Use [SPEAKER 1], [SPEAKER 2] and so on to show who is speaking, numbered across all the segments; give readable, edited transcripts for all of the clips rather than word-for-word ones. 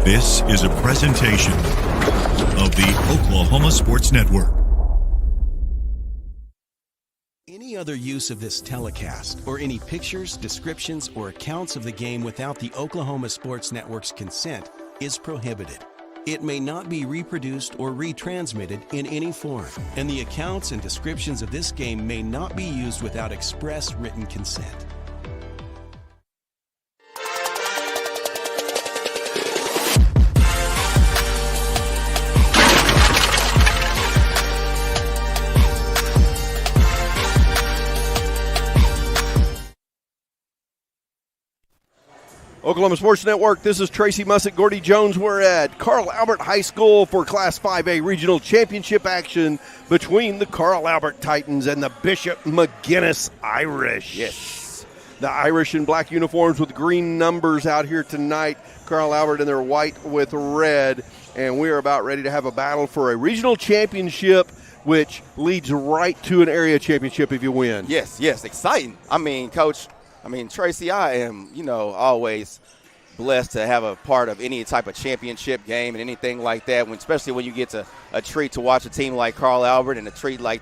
[SPEAKER 1] This is a presentation of the Oklahoma Sports Network.
[SPEAKER 2] Any other use of this telecast or any pictures, descriptions, or accounts of the game without the Oklahoma Sports Network's consent is prohibited. It may not be reproduced or retransmitted in any form, and the accounts and descriptions of this game may not be used without express written consent.
[SPEAKER 3] Oklahoma Sports Network, this is Tracy Mussick, Gordy Jones. We're at Carl Albert High School for Class 5A Regional Championship action between the Carl Albert Titans and the Bishop McGuinness Irish.
[SPEAKER 4] Yes.
[SPEAKER 3] The Irish in black uniforms with green numbers out here tonight. Carl Albert in their white with red. And we are about ready to have a battle for a regional championship, which leads right to an area championship if you win.
[SPEAKER 4] Yes, exciting. Coach, Tracy, I am, always blessed to have a part of any type of championship game and anything like that, especially when you get a treat to watch a team like Carl Albert and a treat like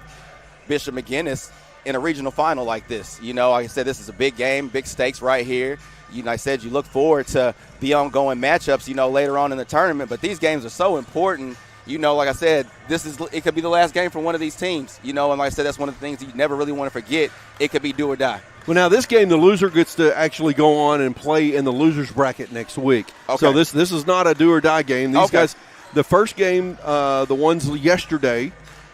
[SPEAKER 4] Bishop McGuinness in a regional final like this. Like I said, this is a big game, big stakes right here. I said you look forward to the ongoing matchups, later on in the tournament, but these games are so important. Like I said, it could be the last game for one of these teams, and like I said, that's one of the things you never really want to forget. It could be do or die.
[SPEAKER 3] Well, now this game, the loser gets to actually go on and play in the loser's bracket next week.
[SPEAKER 4] Okay.
[SPEAKER 3] So this is not a do-or-die game. These guys, the first game, the ones yesterday,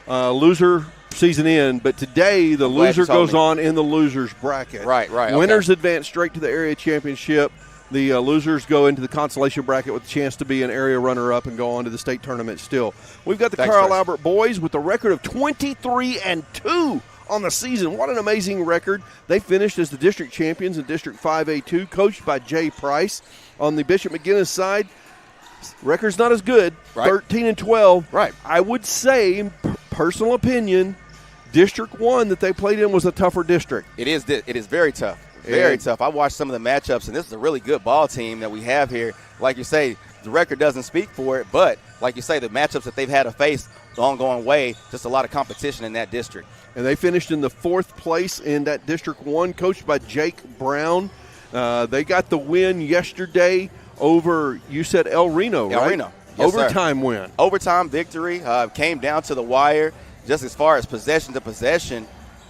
[SPEAKER 3] loser season in, but today the loser goes on in the loser's bracket.
[SPEAKER 4] Right.
[SPEAKER 3] Winners advance straight to the area championship. The losers go into the consolation bracket with a chance to be an area runner-up and go on to the state tournament still. We've got the Carl Albert boys with a record of 23-2 on the season. What an amazing record. They finished as the district champions in District 5A2, coached by Jay Price. On the Bishop McGuinness side, record's not as good, 13-12.
[SPEAKER 4] Right.
[SPEAKER 3] I would say, personal opinion, District 1 that they played in was a tougher district.
[SPEAKER 4] It is very tough. Very tough. I watched some of the matchups, and this is a really good ball team that we have here. Like you say, the record doesn't speak for it, but like you say, the matchups that they've had to face the ongoing way, just a lot of competition in that district.
[SPEAKER 3] And they finished in the 4th place in that District 1, coached by Jake Brown. They got the win yesterday over, you said El Reno, right?
[SPEAKER 4] El Reno. Yes,
[SPEAKER 3] overtime win.
[SPEAKER 4] Overtime victory. Came down to the wire. Just as far as possession to possession,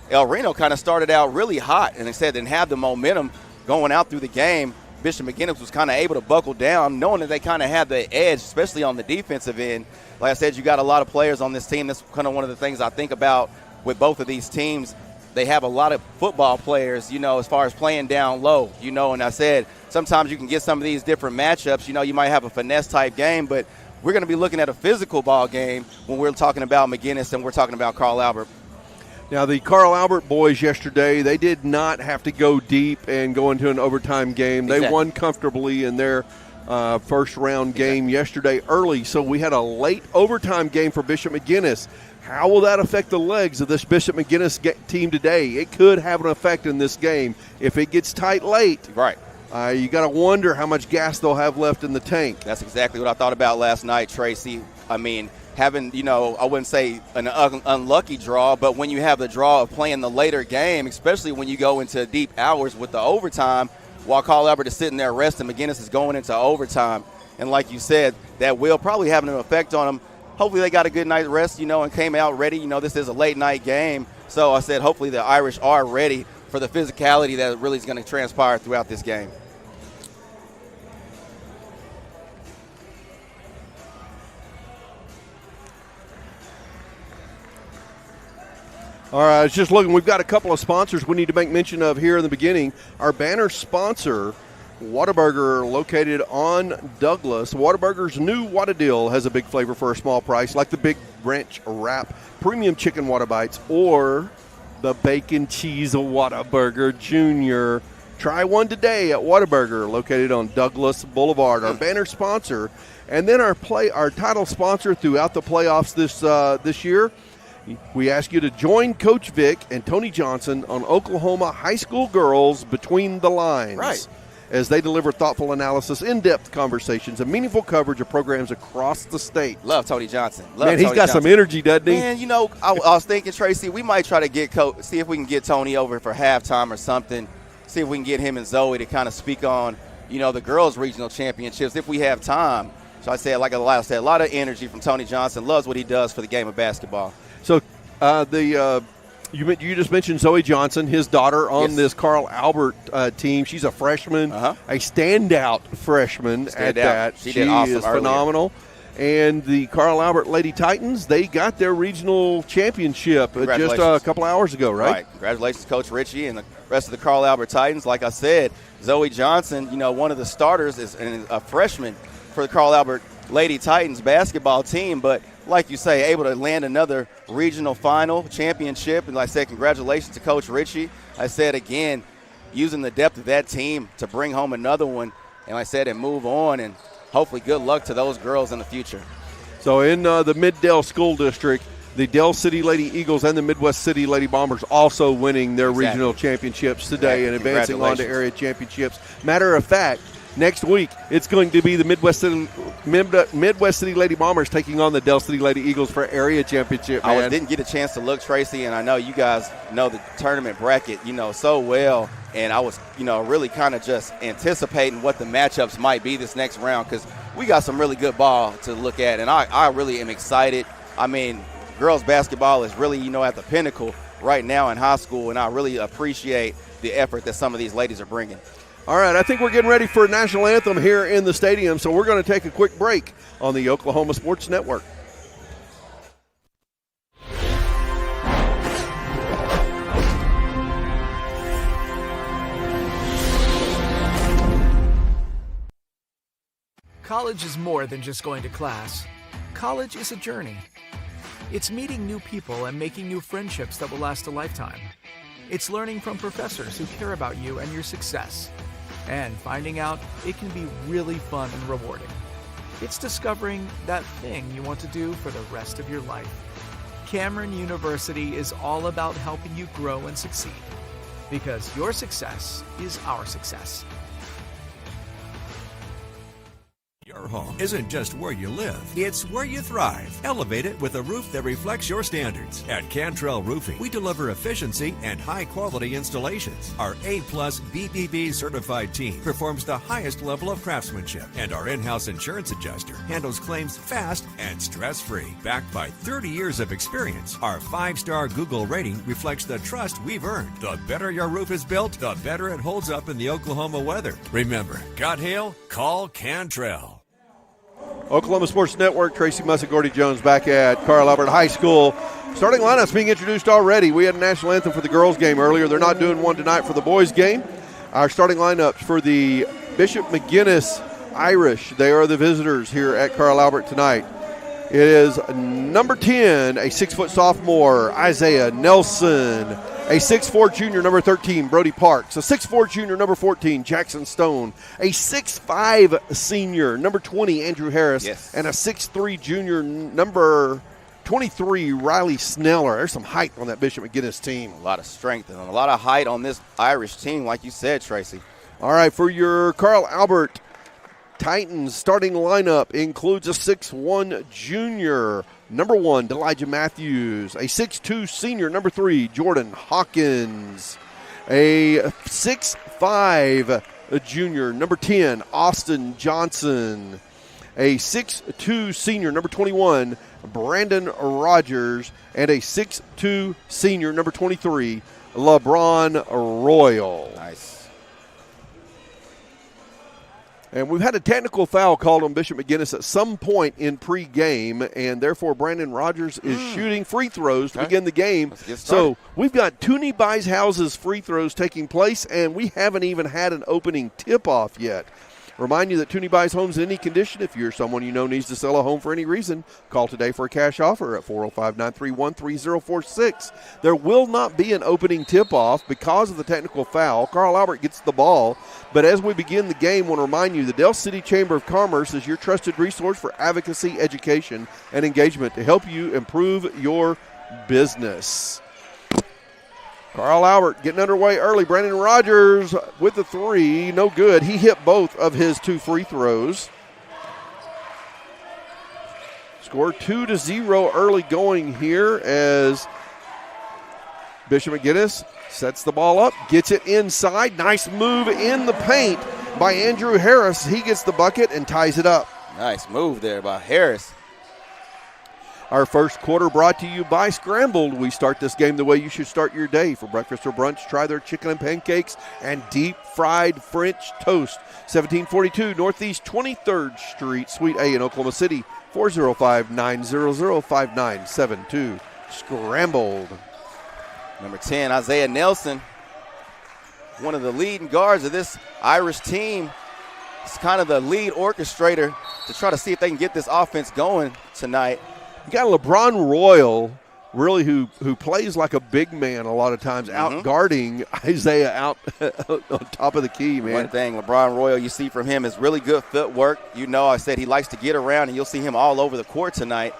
[SPEAKER 4] El Reno kind of started out really hot, and they said didn't have the momentum going out through the game. Bishop McGuinness was kind of able to buckle down, knowing that they kind of had the edge, especially on the defensive end. Like I said, you got a lot of players on this team. That's kind of one of the things I think about with both of these teams. They have a lot of football players, as far as playing down low, and I said sometimes you can get some of these different matchups. You might have a finesse-type game, but we're going to be looking at a physical ball game when we're talking about McGuinness and we're talking about Carl Albert.
[SPEAKER 3] Now, the Carl Albert boys yesterday, they did not have to go deep and go into an overtime game. They won comfortably in their first-round game yesterday early, so we had a late overtime game for Bishop McGuinness. How will that affect the legs of this Bishop McGuinness team today? It could have an effect in this game. If it gets tight late,
[SPEAKER 4] right,
[SPEAKER 3] you got to wonder how much gas they'll have left in the tank.
[SPEAKER 4] That's exactly what I thought about last night, Tracy. Having, I wouldn't say an unlucky draw, but when you have the draw of playing the later game, especially when you go into deep hours with the overtime, while Carl Albert is sitting there resting, McGuinness is going into overtime. And like you said, that will probably have an effect on them. Hopefully they got a good night's rest, and came out ready. This is a late-night game. So I said hopefully the Irish are ready for the physicality that really is going to transpire throughout this game.
[SPEAKER 3] All right, I was just looking. We've got a couple of sponsors we need to make mention of here in the beginning. Our banner sponsor, Whataburger, located on Douglas. Whataburger's new Whata Deal has a big flavor for a small price, like the Big Ranch Wrap, premium chicken Whata Bites, or the Bacon Cheese Whataburger Junior. Try one today at Whataburger, located on Douglas Boulevard. Our banner sponsor, and then our title sponsor throughout the playoffs this year. We ask you to join Coach Vic and Tony Johnson on Oklahoma high school girls Between the Lines.
[SPEAKER 4] Right.
[SPEAKER 3] as they deliver thoughtful analysis, in-depth conversations, and meaningful coverage of programs across the state.
[SPEAKER 4] Love Tony Johnson.
[SPEAKER 3] Man, he's got some energy, doesn't he?
[SPEAKER 4] Man, I was thinking, Tracy, we might try to see if we can get Tony over for halftime or something, see if we can get him and Zoe to kind of speak on, the girls' regional championships if we have time. So I said, like I said, a lot of energy from Tony Johnson. Loves what he does for the game of basketball.
[SPEAKER 3] So you just mentioned Zoe Johnson, his daughter, on this Carl Albert team. She's a freshman, a standout freshman at that.
[SPEAKER 4] She did awesome
[SPEAKER 3] is phenomenal. And the Carl Albert Lady Titans, they got their regional championship just a couple hours ago, right?
[SPEAKER 4] Congratulations, Coach Ritchie and the rest of the Carl Albert Titans. Like I said, Zoe Johnson, one of the starters is a freshman for the Carl Albert Lady Titans basketball team, but like you say, able to land another regional final championship. And like I said, congratulations to Coach Ritchie. I said, again, using the depth of that team to bring home another one, and like I said, and move on, and hopefully good luck to those girls in the future.
[SPEAKER 3] So in the Mid-Dell School District, the Dell City Lady Eagles and the Midwest City Lady Bombers also winning their regional championships today and advancing on to area championships. Matter of fact, next week, it's going to be the Midwest City Lady Bombers taking on the Dell City Lady Eagles for area championship. Man.
[SPEAKER 4] I didn't get a chance to look, Tracy, and I know you guys know the tournament bracket, so well. And I was, really kind of just anticipating what the matchups might be this next round because we got some really good ball to look at. And I really am excited. I mean, girls basketball is really, at the pinnacle right now in high school, and I really appreciate the effort that some of these ladies are bringing.
[SPEAKER 3] All right, I think we're getting ready for a national anthem here in the stadium, so we're going to take a quick break on the Oklahoma Sports Network.
[SPEAKER 5] College is more than just going to class. College is a journey. It's meeting new people and making new friendships that will last a lifetime. It's learning from professors who care about you and your success. And finding out it can be really fun and rewarding. It's discovering that thing you want to do for the rest of your life. Cameron University is all about helping you grow and succeed. Because your success is our success.
[SPEAKER 6] Your home isn't just where you live, it's where you thrive. Elevate it with a roof that reflects your standards. At Cantrell Roofing, we deliver efficiency and high-quality installations. Our A-plus BBB certified team performs the highest level of craftsmanship, and our in-house insurance adjuster handles claims fast and stress-free. Backed by 30 years of experience, our 5-star Google rating reflects the trust we've earned. The better your roof is built, the better it holds up in the Oklahoma weather. Remember, got hail? Call Cantrell.
[SPEAKER 3] Oklahoma Sports Network, Tracy Mussick, Gordy Jones back at Carl Albert High School. Starting lineups being introduced already. We had a national anthem for the girls' game earlier. They're not doing one tonight for the boys' game. Our starting lineups for the Bishop McGuinness Irish. They are the visitors here at Carl Albert tonight. It is number 10, a 6-foot sophomore, Isaiah Nelson. A 6'4 junior, number 13, Brody Parks. A 6'4 junior, number 14, Jackson Stone. A 6'5 senior, number 20, Andrew Harris.
[SPEAKER 4] Yes.
[SPEAKER 3] And a 6'3 junior, number 23, Riley Sneller. There's some height on that Bishop McGuinness team.
[SPEAKER 4] A lot of strength and a lot of height on this Irish team, like you said, Tracy.
[SPEAKER 3] All right, for your Carl Albert Titans starting lineup includes a 6'1 junior, number 1, Elijah Matthews. A 6'2 senior, number 3, Jordan Hawkins. A 6'5 junior, number 10, Austin Johnson. A 6'2 senior, number 21, Brandon Rogers. And a 6'2 senior, number 23, LeBron Royal.
[SPEAKER 4] Nice.
[SPEAKER 3] And we've had a technical foul called on Bishop McGuinness at some point in pregame, and therefore Brandon Rogers is shooting free throws to begin the game. So we've got Toonie Byshouse's free throws taking place, and we haven't even had an opening tip-off yet. Remind you that Toonie buys homes in any condition. If you're someone you know needs to sell a home for any reason, call today for a cash offer at 405-931-3046. There will not be an opening tip-off because of the technical foul. Carl Albert gets the ball. But as we begin the game, I want to remind you the Dell City Chamber of Commerce is your trusted resource for advocacy, education, and engagement to help you improve your business. Carl Albert getting underway early. Brandon Rogers with the three. No good. He hit both of his 2 free throws. Score 2-0 early going here as Bishop McGuinness sets the ball up, gets it inside. Nice move in the paint by Andrew Harris. He gets the bucket and ties it up.
[SPEAKER 4] Nice move there by Harris.
[SPEAKER 3] Our first quarter brought to you by Scrambled. We start this game the way you should start your day. For breakfast or brunch, try their chicken and pancakes and deep-fried French toast. 1742 Northeast 23rd Street, Suite A in Oklahoma City. 405-900-5972. Scrambled.
[SPEAKER 4] Number 10, Isaiah Nelson, one of the leading guards of this Irish team. He's kind of the lead orchestrator to try to see if they can get this offense going tonight.
[SPEAKER 3] You got LeBron Royal, really, who plays like a big man a lot of times, out guarding Isaiah out on top of the key, man.
[SPEAKER 4] One thing LeBron Royal you see from him is really good footwork. You know, I said he likes to get around, and you'll see him all over the court tonight.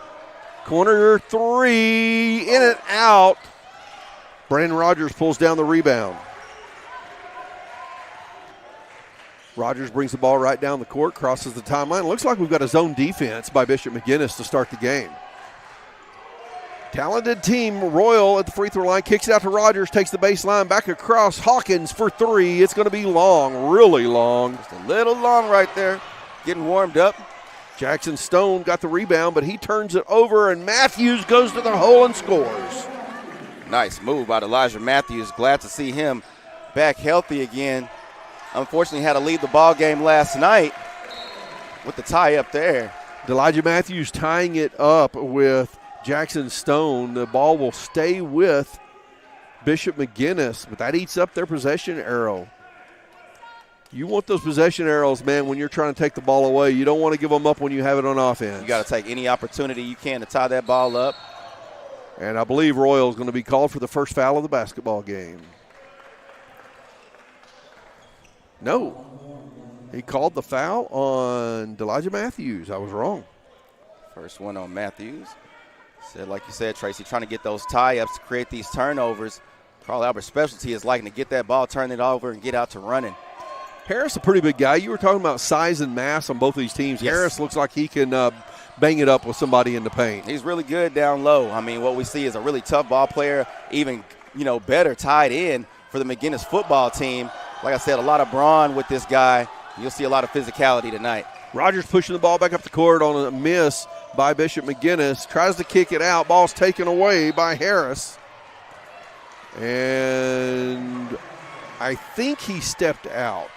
[SPEAKER 3] Corner three, in and out. Brandon Rogers pulls down the rebound. Rogers brings the ball right down the court, crosses the timeline. Looks like we've got a zone defense by Bishop McGuinness to start the game. Talented team. Royal at the free throw line, kicks it out to Rogers, takes the baseline, back across. Hawkins for three. It's going to be long, really long.
[SPEAKER 4] Just a little long right there, getting warmed up.
[SPEAKER 3] Jackson Stone got the rebound, but he turns it over, and Matthews goes to the hole and scores.
[SPEAKER 4] Nice move by Elijah Matthews. Glad to see him back healthy again. Unfortunately, had to leave the ball game last night with the tie up there.
[SPEAKER 3] Elijah Matthews tying it up with Jackson Stone. The ball will stay with Bishop McGuinness, but that eats up their possession arrow. You want those possession arrows, man, when you're trying to take the ball away. You don't want to give them up when you have it on offense.
[SPEAKER 4] You got to take any opportunity you can to tie that ball up.
[SPEAKER 3] And I believe Royal is going to be called for the first foul of the basketball game. No. He called the foul on Elijah Matthews. I was wrong.
[SPEAKER 4] First one on Matthews. Said, like you said, Tracy, trying to get those tie-ups to create these turnovers. Carl Albert's specialty is liking to get that ball, turn it over, and get out to running.
[SPEAKER 3] Harris, a pretty big guy. You were talking about size and mass on both of these teams.
[SPEAKER 4] Yes.
[SPEAKER 3] Harris looks like he can bang it up with somebody in the paint.
[SPEAKER 4] He's really good down low. I mean, what we see is a really tough ball player, even, better tied in for the McGuinness football team. Like I said, a lot of brawn with this guy. You'll see a lot of physicality tonight.
[SPEAKER 3] Rogers pushing the ball back up the court on a miss by Bishop McGuinness. Tries to kick it out. Ball's taken away by Harris. And I think he stepped out.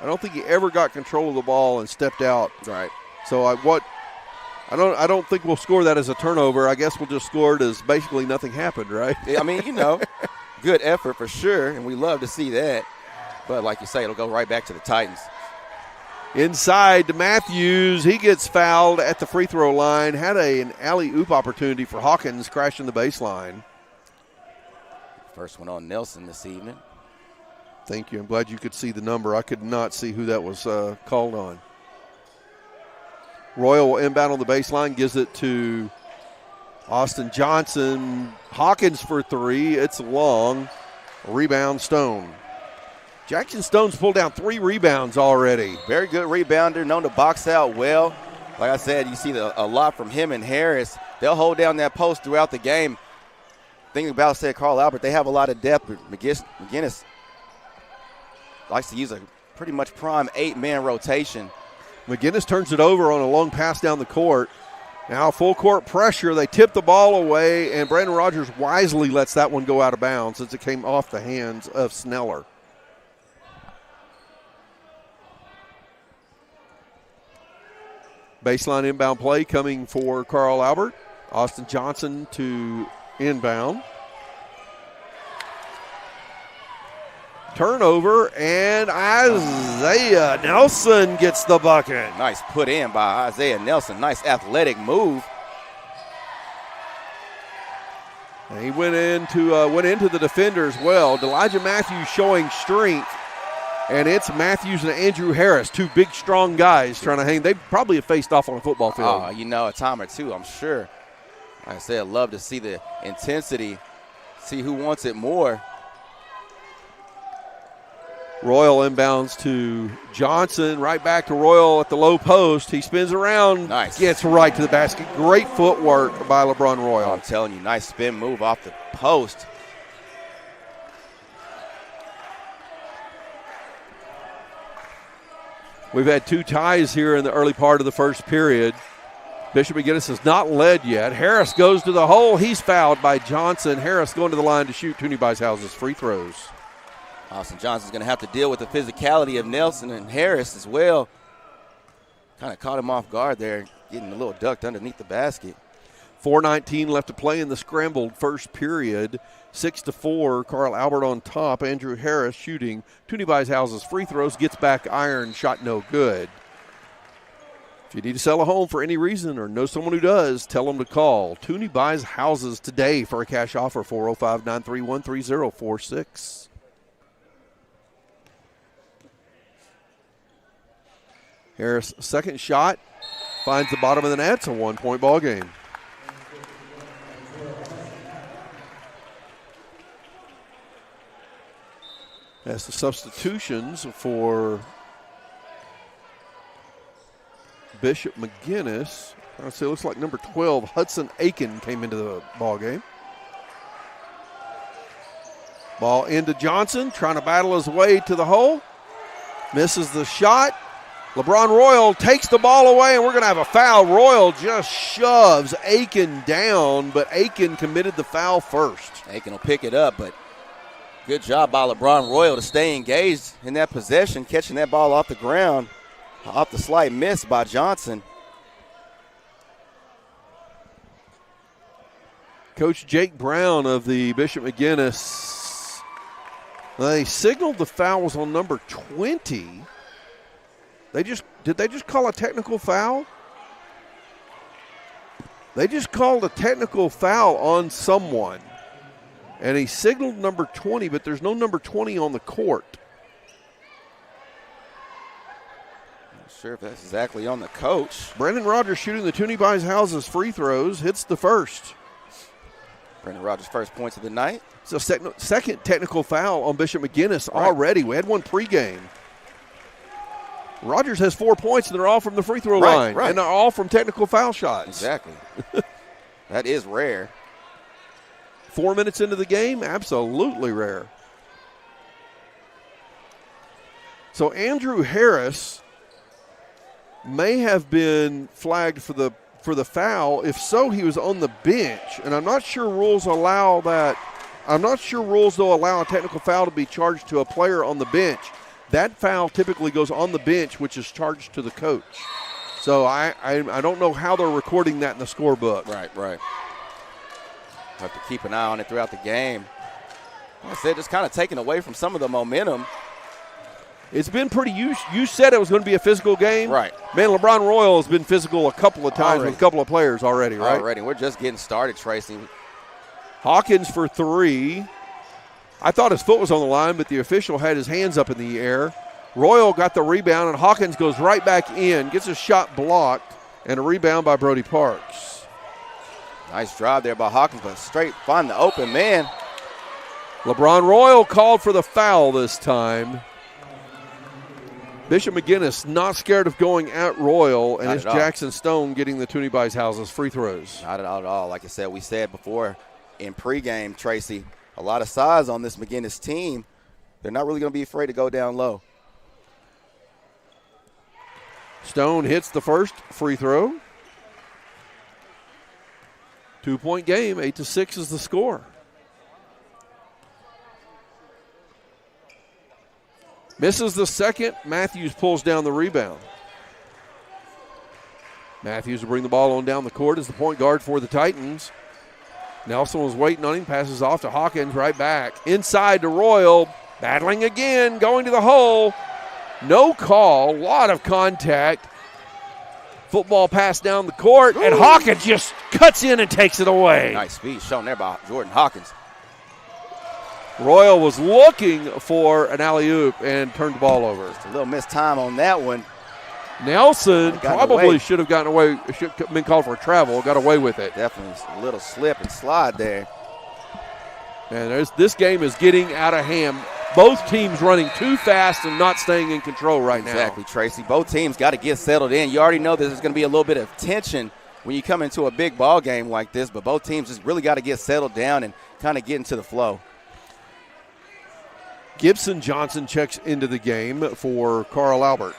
[SPEAKER 3] I don't think he ever got control of the ball and stepped out.
[SPEAKER 4] Right.
[SPEAKER 3] So I don't think we'll score that as a turnover. I guess we'll just score it as basically nothing happened, right?
[SPEAKER 4] I mean, good effort for sure, and we love to see that. But like you say, it'll go right back to the Titans.
[SPEAKER 3] Inside to Matthews. He gets fouled at the free throw line. Had an alley-oop opportunity for Hawkins, crashing the baseline.
[SPEAKER 4] First one on Nelson this evening.
[SPEAKER 3] Thank you. I'm glad you could see the number. I could not see who that was called on. Royal will inbound on the baseline, gives it to Austin Johnson. Hawkins for three. It's long. Rebound Stone. Jackson Stone's pulled down 3 rebounds already.
[SPEAKER 4] Very good rebounder, known to box out well. Like I said, you see a lot from him and Harris. They'll hold down that post throughout the game. Thinking about, said Carl Albert, they have a lot of depth. McGuinness likes to use a pretty much prime 8-man rotation.
[SPEAKER 3] McGuinness turns it over on a long pass down the court. Now full court pressure. They tip the ball away, and Brandon Rogers wisely lets that one go out of bounds as it came off the hands of Sneller. Baseline inbound play coming for Carl Albert. Austin Johnson to inbound. Turnover, and Isaiah Nelson gets the bucket.
[SPEAKER 4] Nice put in by Isaiah Nelson. Nice athletic move.
[SPEAKER 3] And he went into the defender as well. Elijah Matthews showing strength. And it's Matthews and Andrew Harris, 2 big, strong guys trying to hang. They probably have faced off on a football field.
[SPEAKER 4] A time or two, I'm sure. Like I said, I'd love to see the intensity See who wants it more.
[SPEAKER 3] Royal inbounds to Johnson, right back to Royal at the low post. He spins around,
[SPEAKER 4] nice.
[SPEAKER 3] Gets right to the basket. Great footwork by LeBron Royal.
[SPEAKER 4] I'm telling you, nice spin move off the post.
[SPEAKER 3] We've had 2 ties here in the early part of the first period. Bishop McGuinness has not led yet. Harris goes to the hole. He's fouled by Johnson. Harris going to the line to shoot Toonie Bicehouse's free throws.
[SPEAKER 4] Austin Johnson's going to have to deal with the physicality of Nelson and Harris as well. Kind of caught him off guard there, getting a little ducked underneath the basket.
[SPEAKER 3] 4:19 left to play in the scrambled first period. 6-4, Carl Albert on top. Andrew Harris shooting Toonie Bicehouse's free throws. Gets back iron, shot no good. If you need to sell a home for any reason or know someone who does, tell them to call Toonie Bicehouses today for a cash offer, 405-931-3046. Harris' second shot finds the bottom of the net. It's a 1-point ball game. That's the substitutions for Bishop McGuinness. I'd say it looks like number 12, Hudson Aiken, came into the ball game. Ball into Johnson, trying to battle his way to the hole. Misses the shot. LeBron Royal takes the ball away, and we're going to have a foul. Royal just shoves Aiken down, but Aiken committed the foul first.
[SPEAKER 4] Aiken will pick it up, but good job by LeBron Royal to stay engaged in that possession, catching that ball off the ground, off the slight miss by Johnson.
[SPEAKER 3] Coach Jake Brown of the Bishop McGuinness, they signaled the foul was on number 20. Did they just call a technical foul? They just called a technical foul on someone. And he signaled number 20, but there's no number 20 on the court.
[SPEAKER 4] Not sure if that's exactly on the coach.
[SPEAKER 3] Brandon Rogers shooting the Toonie Bicehouse's free throws, hits the first.
[SPEAKER 4] Brandon Rogers' first points of the night.
[SPEAKER 3] It's a second technical foul on Bishop McGuinness already. We had one pregame. Rogers has 4 points, and they're all from the free throw line.
[SPEAKER 4] Right.
[SPEAKER 3] And they're all from technical foul shots.
[SPEAKER 4] Exactly. That is rare.
[SPEAKER 3] 4 minutes into the game, absolutely rare. So Andrew Harris may have been flagged for the foul. If so, he was on the bench, and I'm not sure rules allow that. I'm not sure rules, though, allow a technical foul to be charged to a player on the bench. That foul typically goes on the bench, which is charged to the coach. So I don't know how they're recording that in the scorebook.
[SPEAKER 4] Right. Have to keep an eye on it throughout the game. Like I said, just kind of taking away from some of the momentum.
[SPEAKER 3] It's been pretty. You said it was going to be a physical game.
[SPEAKER 4] Right.
[SPEAKER 3] Man, LeBron Royal has been physical a couple of times with a couple of players already, right?
[SPEAKER 4] Already. We're just getting started, Tracy.
[SPEAKER 3] Hawkins for 3. I thought his foot was on the line, but the official had his hands up in the air. Royal got the rebound, and Hawkins goes right back in, gets a shot blocked, and a rebound by Brody Parks.
[SPEAKER 4] Nice drive there by Hawkins, but straight find the open man.
[SPEAKER 3] LeBron Royal called for the foul this time. Bishop McGuinness not scared of going at Royal, and it's Jackson Stone getting the Toonie Bicehouse's free throws.
[SPEAKER 4] Not at all. Like I said, we said before in pregame, Tracy, a lot of size on this McGuinness team. They're not really going to be afraid to go down low.
[SPEAKER 3] Stone hits the first free throw. 2-point game, 8-6 is the score. Misses the second. Matthews pulls down the rebound. Matthews will bring the ball on down the court as the point guard for the Titans. Nelson was waiting on him, passes off to Hawkins, right back. Inside to Royal, battling again, going to the hole. No call, a lot of contact. Football pass down the court, and Hawkins just cuts in and takes it away.
[SPEAKER 4] Nice speed shown there by Jordan Hawkins.
[SPEAKER 3] Royal was looking for an alley-oop and turned the ball over.
[SPEAKER 4] Just a little missed time on that one.
[SPEAKER 3] Nelson probably should have gotten away, should have been called for a travel, got away with it.
[SPEAKER 4] Definitely a little slip and slide there.
[SPEAKER 3] And this game is getting out of hand. Both teams running too fast and not staying in control right now.
[SPEAKER 4] Exactly, Tracy. Both teams got to get settled in. You already know there's going to be a little bit of tension when you come into a big ball game like this, but both teams just really got to get settled down and kind of get into the flow.
[SPEAKER 3] Gibson Johnson checks into the game for Carl Albert.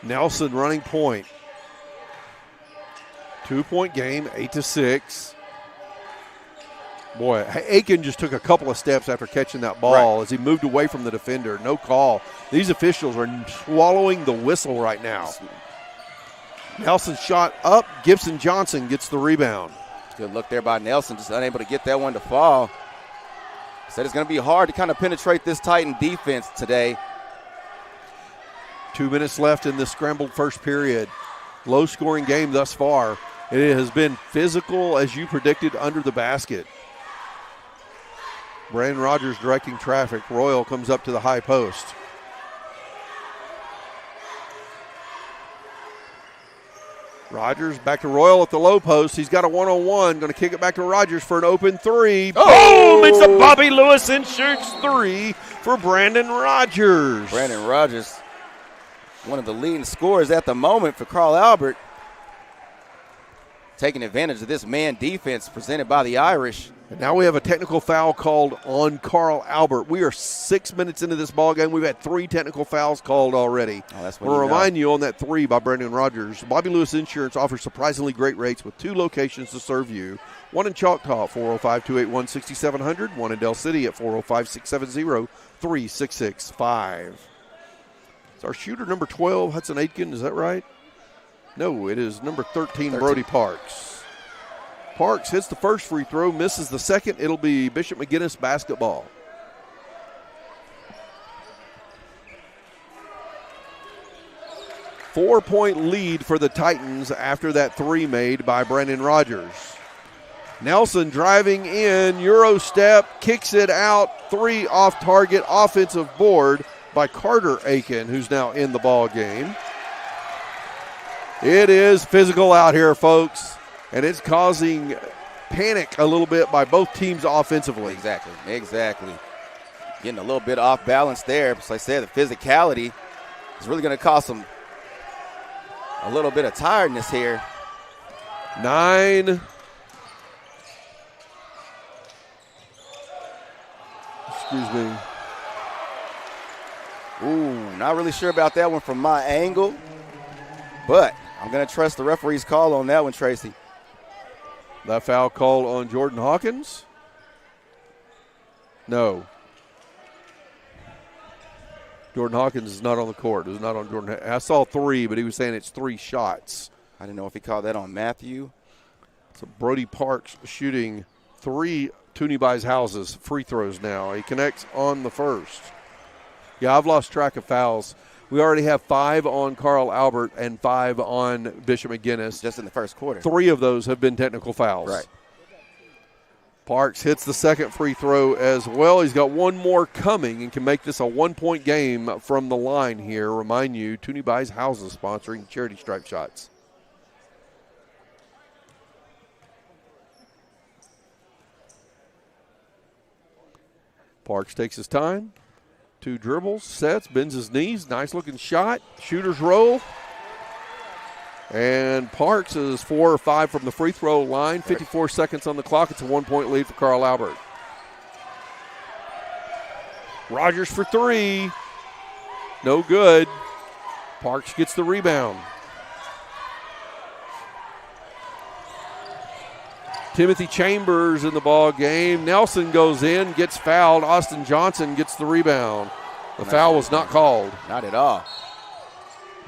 [SPEAKER 3] Nelson running point. 2-point game, 8-6. Boy, Aiken just took a couple of steps after catching that ball as he moved away from the defender. No call. These officials are swallowing the whistle right now. Nelson shot up. Gibson Johnson gets the rebound.
[SPEAKER 4] Good look there by Nelson, just unable to get that one to fall. Said it's going to be hard to kind of penetrate this Titan defense today.
[SPEAKER 3] 2 minutes left in the scrambled first period. Low-scoring game thus far. It has been physical, as you predicted, under the basket. Brandon Rogers directing traffic. Royal comes up to the high post. Rogers back to Royal at the low post. He's got a one-on-one. Going to kick it back to Rogers for an open three.
[SPEAKER 4] Oh!
[SPEAKER 3] Boom! It's a Bobby Lewis and shoots three for Brandon Rogers.
[SPEAKER 4] Brandon Rogers, one of the leading scorers at the moment for Carl Albert. Taking advantage of this man defense presented by the Irish.
[SPEAKER 3] And now we have a technical foul called on Carl Albert. We are 6 minutes into this ball game. We've had 3 technical fouls called already. We'll remind you on that 3 by Brandon Rogers. Bobby Lewis Insurance offers surprisingly great rates with 2 locations to serve you. One in Choctaw, 405-281-6700. One in Del City at 405-670-3665. It's our shooter number 12, Hudson Aitken. Is that right? No, it is number 13, Brody Parks. Parks hits the first free throw, misses the second. It'll be Bishop McGuinness basketball. Four-point lead for the Titans after that 3 made by Brandon Rogers. Nelson driving in, Euro step, kicks it out, 3 off target, offensive board by Carter Aiken, who's now in the ball game. It is physical out here, folks, and it's causing panic a little bit by both teams offensively.
[SPEAKER 4] Exactly. Getting a little bit off balance there. As I said, the physicality is really going to cause them a little bit of tiredness here.
[SPEAKER 3] 9. Excuse me.
[SPEAKER 4] Ooh, not really sure about that one from my angle, but I'm going to trust the referee's call on that one, Tracy.
[SPEAKER 3] That foul called on Jordan Hawkins? No. Jordan Hawkins is not on the court. It was not on Jordan. I saw 3, but he was saying it's 3 shots.
[SPEAKER 4] I didn't know if he called that on Matthew.
[SPEAKER 3] So Brody Parks shooting 3 Toonie Buys Houses free throws now. He connects on the first. Yeah, I've lost track of fouls. We already have 5 on Carl Albert and 5 on Bishop McGuinness.
[SPEAKER 4] Just in the first quarter.
[SPEAKER 3] 3 of those have been technical fouls.
[SPEAKER 4] Right.
[SPEAKER 3] Parks hits the second free throw as well. He's got 1 more coming and can make this a 1-point game from the line here. Remind you, Toonie Buys Houses sponsoring charity stripe shots. Parks takes his time. 2 dribbles, sets, bends his knees. Nice looking shot. Shooter's roll. And Parks is 4 or 5 from the free throw line. 54 seconds on the clock. It's a 1-point lead for Carl Albert. Rogers for 3. No good. Parks gets the rebound. Timothy Chambers in the ball game. Nelson goes in, gets fouled. Austin Johnson gets the rebound. The foul was not called.
[SPEAKER 4] Not at all.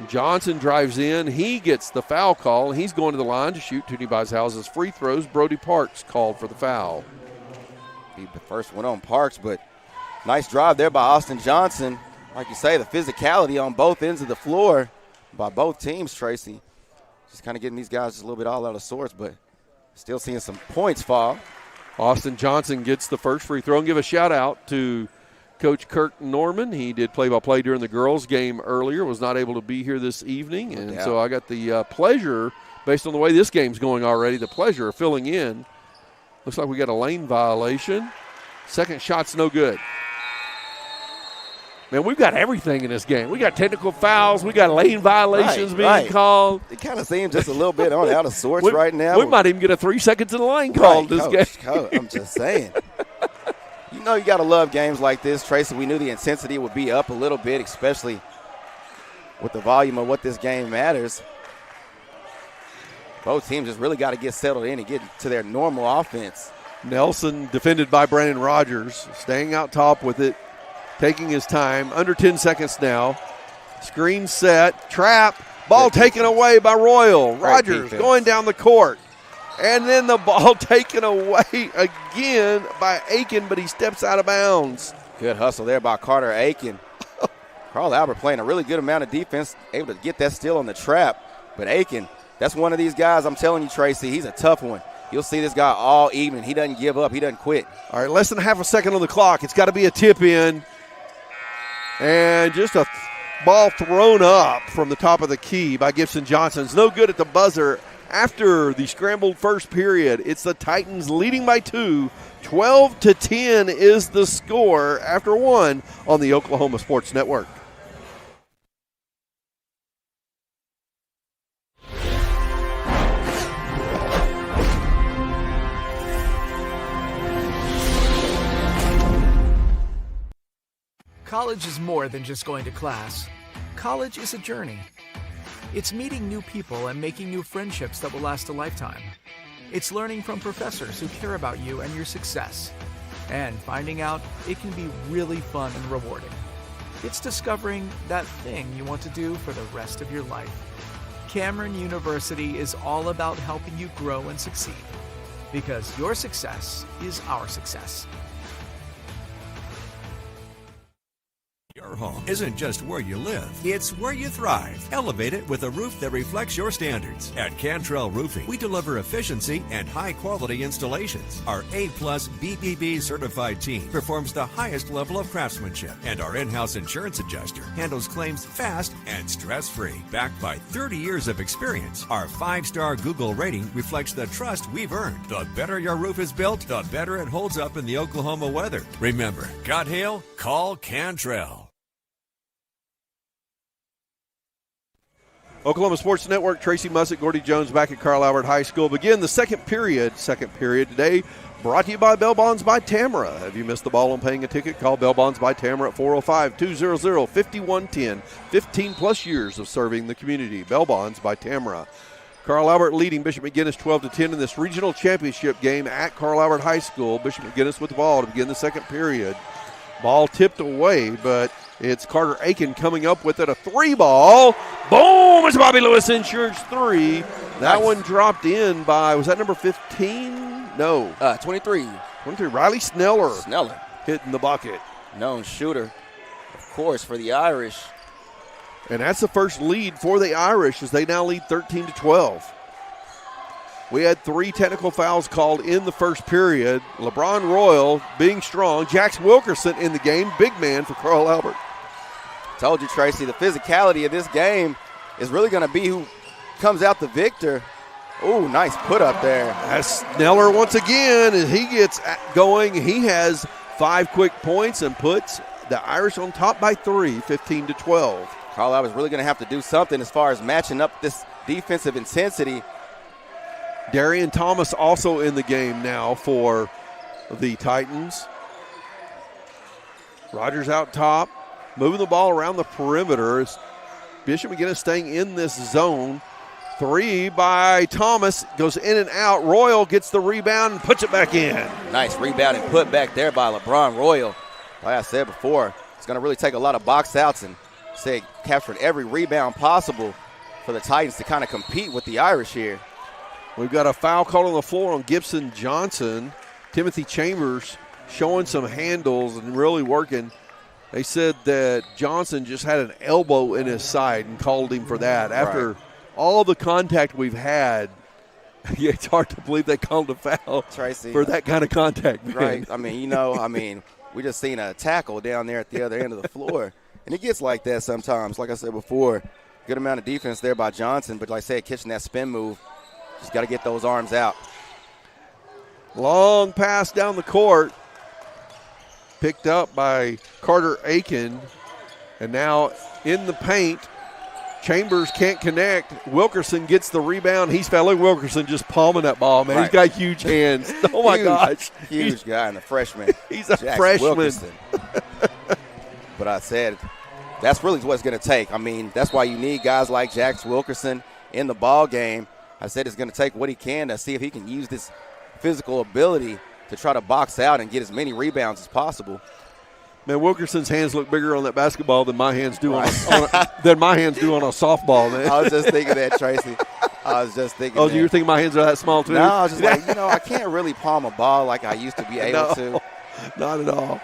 [SPEAKER 3] Johnson drives in. He gets the foul call. He's going to the line to shoot Toonie Buys Houses free throws. Brody Parks called for the foul.
[SPEAKER 4] Be the first one on Parks, but nice drive there by Austin Johnson. Like you say, the physicality on both ends of the floor by both teams, Tracy. Just kind of getting these guys just a little bit all out of sorts, but still seeing some points fall.
[SPEAKER 3] Austin Johnson gets the first free throw. And give a shout-out to Coach Kirk Norman. He did play-by-play during the girls' game earlier, was not able to be here this evening. And so I got the pleasure based on the way this game's going already, the pleasure of filling in. Looks like we got a lane violation. Second shot's no good. Man, we've got everything in this game. We got technical fouls. We got lane violations being called.
[SPEAKER 4] It kind of seems just a little bit out of sorts right now.
[SPEAKER 3] We might even get a 3 seconds in the lane called this game.
[SPEAKER 4] Coach, I'm just saying. You know you got to love games like this, Tracy. We knew the intensity would be up a little bit, especially with the volume of what this game matters. Both teams just really got to get settled in and get to their normal offense.
[SPEAKER 3] Nelson defended by Brandon Rogers, staying out top with it, taking his time. Under 10 seconds now. Screen set, trap, ball taken away by Royal. Rogers going down the court. And then the ball taken away again by Aiken, but he steps out of bounds.
[SPEAKER 4] Good hustle there by Carter Aiken. Carl Albert playing a really good amount of defense, able to get that steal on the trap. But Aiken, that's one of these guys, I'm telling you, Tracy, he's a tough one. You'll see this guy all evening. He doesn't give up. He doesn't quit.
[SPEAKER 3] All right, less than half a second on the clock. It's got to be a tip in. And just a ball thrown up from the top of the key by Gibson Johnson. It's no good at the buzzer after the scrambled first period. It's the Titans leading by 2. 12-10 is the score after 1 on the Oklahoma Sports Network.
[SPEAKER 5] College is more than just going to class. College is a journey. It's meeting new people and making new friendships that will last a lifetime. It's learning from professors who care about you and your success. And finding out it can be really fun and rewarding. It's discovering that thing you want to do for the rest of your life. Cameron University is all about helping you grow and succeed. Because your success is our success.
[SPEAKER 6] Your home isn't just where you live, it's where you thrive. Elevate it with a roof that reflects your standards. At Cantrell Roofing, we deliver efficiency and high-quality installations. Our A-plus BBB certified team performs the highest level of craftsmanship, and our in-house insurance adjuster handles claims fast and stress-free. Backed by 30 years of experience, our 5-star Google rating reflects the trust we've earned. The better your roof is built, the better it holds up in the Oklahoma weather. Remember, got hail? Call Cantrell.
[SPEAKER 3] Oklahoma Sports Network, Tracy Mussick, Gordy Jones back at Carl Albert High School. Begin the second period today, brought to you by Bell Bonds by Tamara. Have you missed the ball on paying a ticket? Call Bell Bonds by Tamara at 405-200-5110. 15-plus years of serving the community. Bell Bonds by Tamara. Carl Albert leading Bishop McGuinness 12-10 in this regional championship game at Carl Albert High School. Bishop McGuinness with the ball to begin the second period. Ball tipped away, but it's Carter Aiken coming up with it. A 3-ball. Boom! It's Bobby Lewis Insurance 3. That one dropped in by, was that number 15? No.
[SPEAKER 4] 23.
[SPEAKER 3] 23. Riley Sneller.
[SPEAKER 4] Sneller.
[SPEAKER 3] Hitting the bucket.
[SPEAKER 4] Known shooter, of course, for the Irish.
[SPEAKER 3] And that's the first lead for the Irish as they now lead 13-12. We had 3 technical fouls called in the first period. LeBron Royal being strong. Jax Wilkerson in the game. Big man for Carl Albert.
[SPEAKER 4] Told you, Tracy, the physicality of this game is really going to be who comes out the victor. Oh, nice put up there.
[SPEAKER 3] That's Sneller once again as he gets going. He has 5 quick points and puts the Irish on top by 3, 15-12.
[SPEAKER 4] Carl Albert's really going to have to do something as far as matching up this defensive intensity.
[SPEAKER 3] Darian Thomas also in the game now for the Titans. Rogers out top, moving the ball around the perimeter. It's Bishop McGuinness staying in this zone. 3 by Thomas, goes in and out. Royal gets the rebound and puts it back in.
[SPEAKER 4] Nice rebound and put back there by LeBron Royal. Like I said before, it's going to really take a lot of box outs and capturing every rebound possible for the Titans to kind of compete with the Irish here.
[SPEAKER 3] We've got a foul called on the floor on Gibson Johnson. Timothy Chambers showing some handles and really working. They said that Johnson just had an elbow in his side and called him for that. After all the contact we've had, it's hard to believe they called a foul,
[SPEAKER 4] Tracy,
[SPEAKER 3] for that kind of contact. Man.
[SPEAKER 4] Right. I mean, we just seen a tackle down there at the other end of the floor. And it gets like that sometimes. Like I said before, good amount of defense there by Johnson. But like I said, catching that spin move Just got to get those arms out.
[SPEAKER 3] Long pass down the court. Picked up by Carter Aiken. And now in the paint. Chambers can't connect. Wilkerson gets the rebound. He's fouling. Wilkerson just palming that ball, man.
[SPEAKER 4] Right.
[SPEAKER 3] He's got huge hands. Oh, my gosh.
[SPEAKER 4] Huge guy and the freshman.
[SPEAKER 3] He's a
[SPEAKER 4] Jax
[SPEAKER 3] freshman.
[SPEAKER 4] Wilkerson. But I said that's really what it's going to take. I mean, that's why you need guys like Jax Wilkerson in the ball game. I said it's going to take what he can to see if he can use this physical ability to try to box out and get as many rebounds as possible.
[SPEAKER 3] Man, Wilkerson's hands look bigger on that basketball than my hands do on a softball, man.
[SPEAKER 4] I was just thinking that, Tracy. I was just thinking
[SPEAKER 3] Oh,
[SPEAKER 4] that.
[SPEAKER 3] you were thinking my hands are that small, too?
[SPEAKER 4] No, I was just like, I can't really palm a ball like I used to be able to.
[SPEAKER 3] Not at all.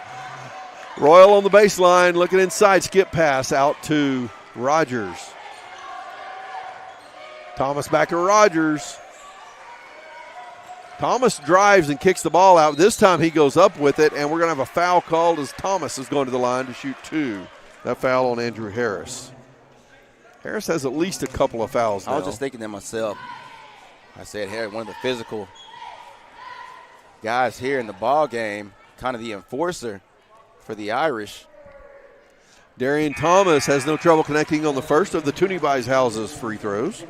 [SPEAKER 3] Royal on the baseline, looking inside, skip pass out to Rogers. Thomas back to Rogers. Thomas drives and kicks the ball out. This time he goes up with it, and we're going to have a foul called as Thomas is going to the line to shoot 2. That foul on Andrew Harris. Harris has at least a couple of fouls now.
[SPEAKER 4] I was just thinking to myself, I said, hey, one of the physical guys here in the ball game, kind of the enforcer for the Irish.
[SPEAKER 3] Darian Thomas has no trouble connecting on the first of the Toonie Houses free throws.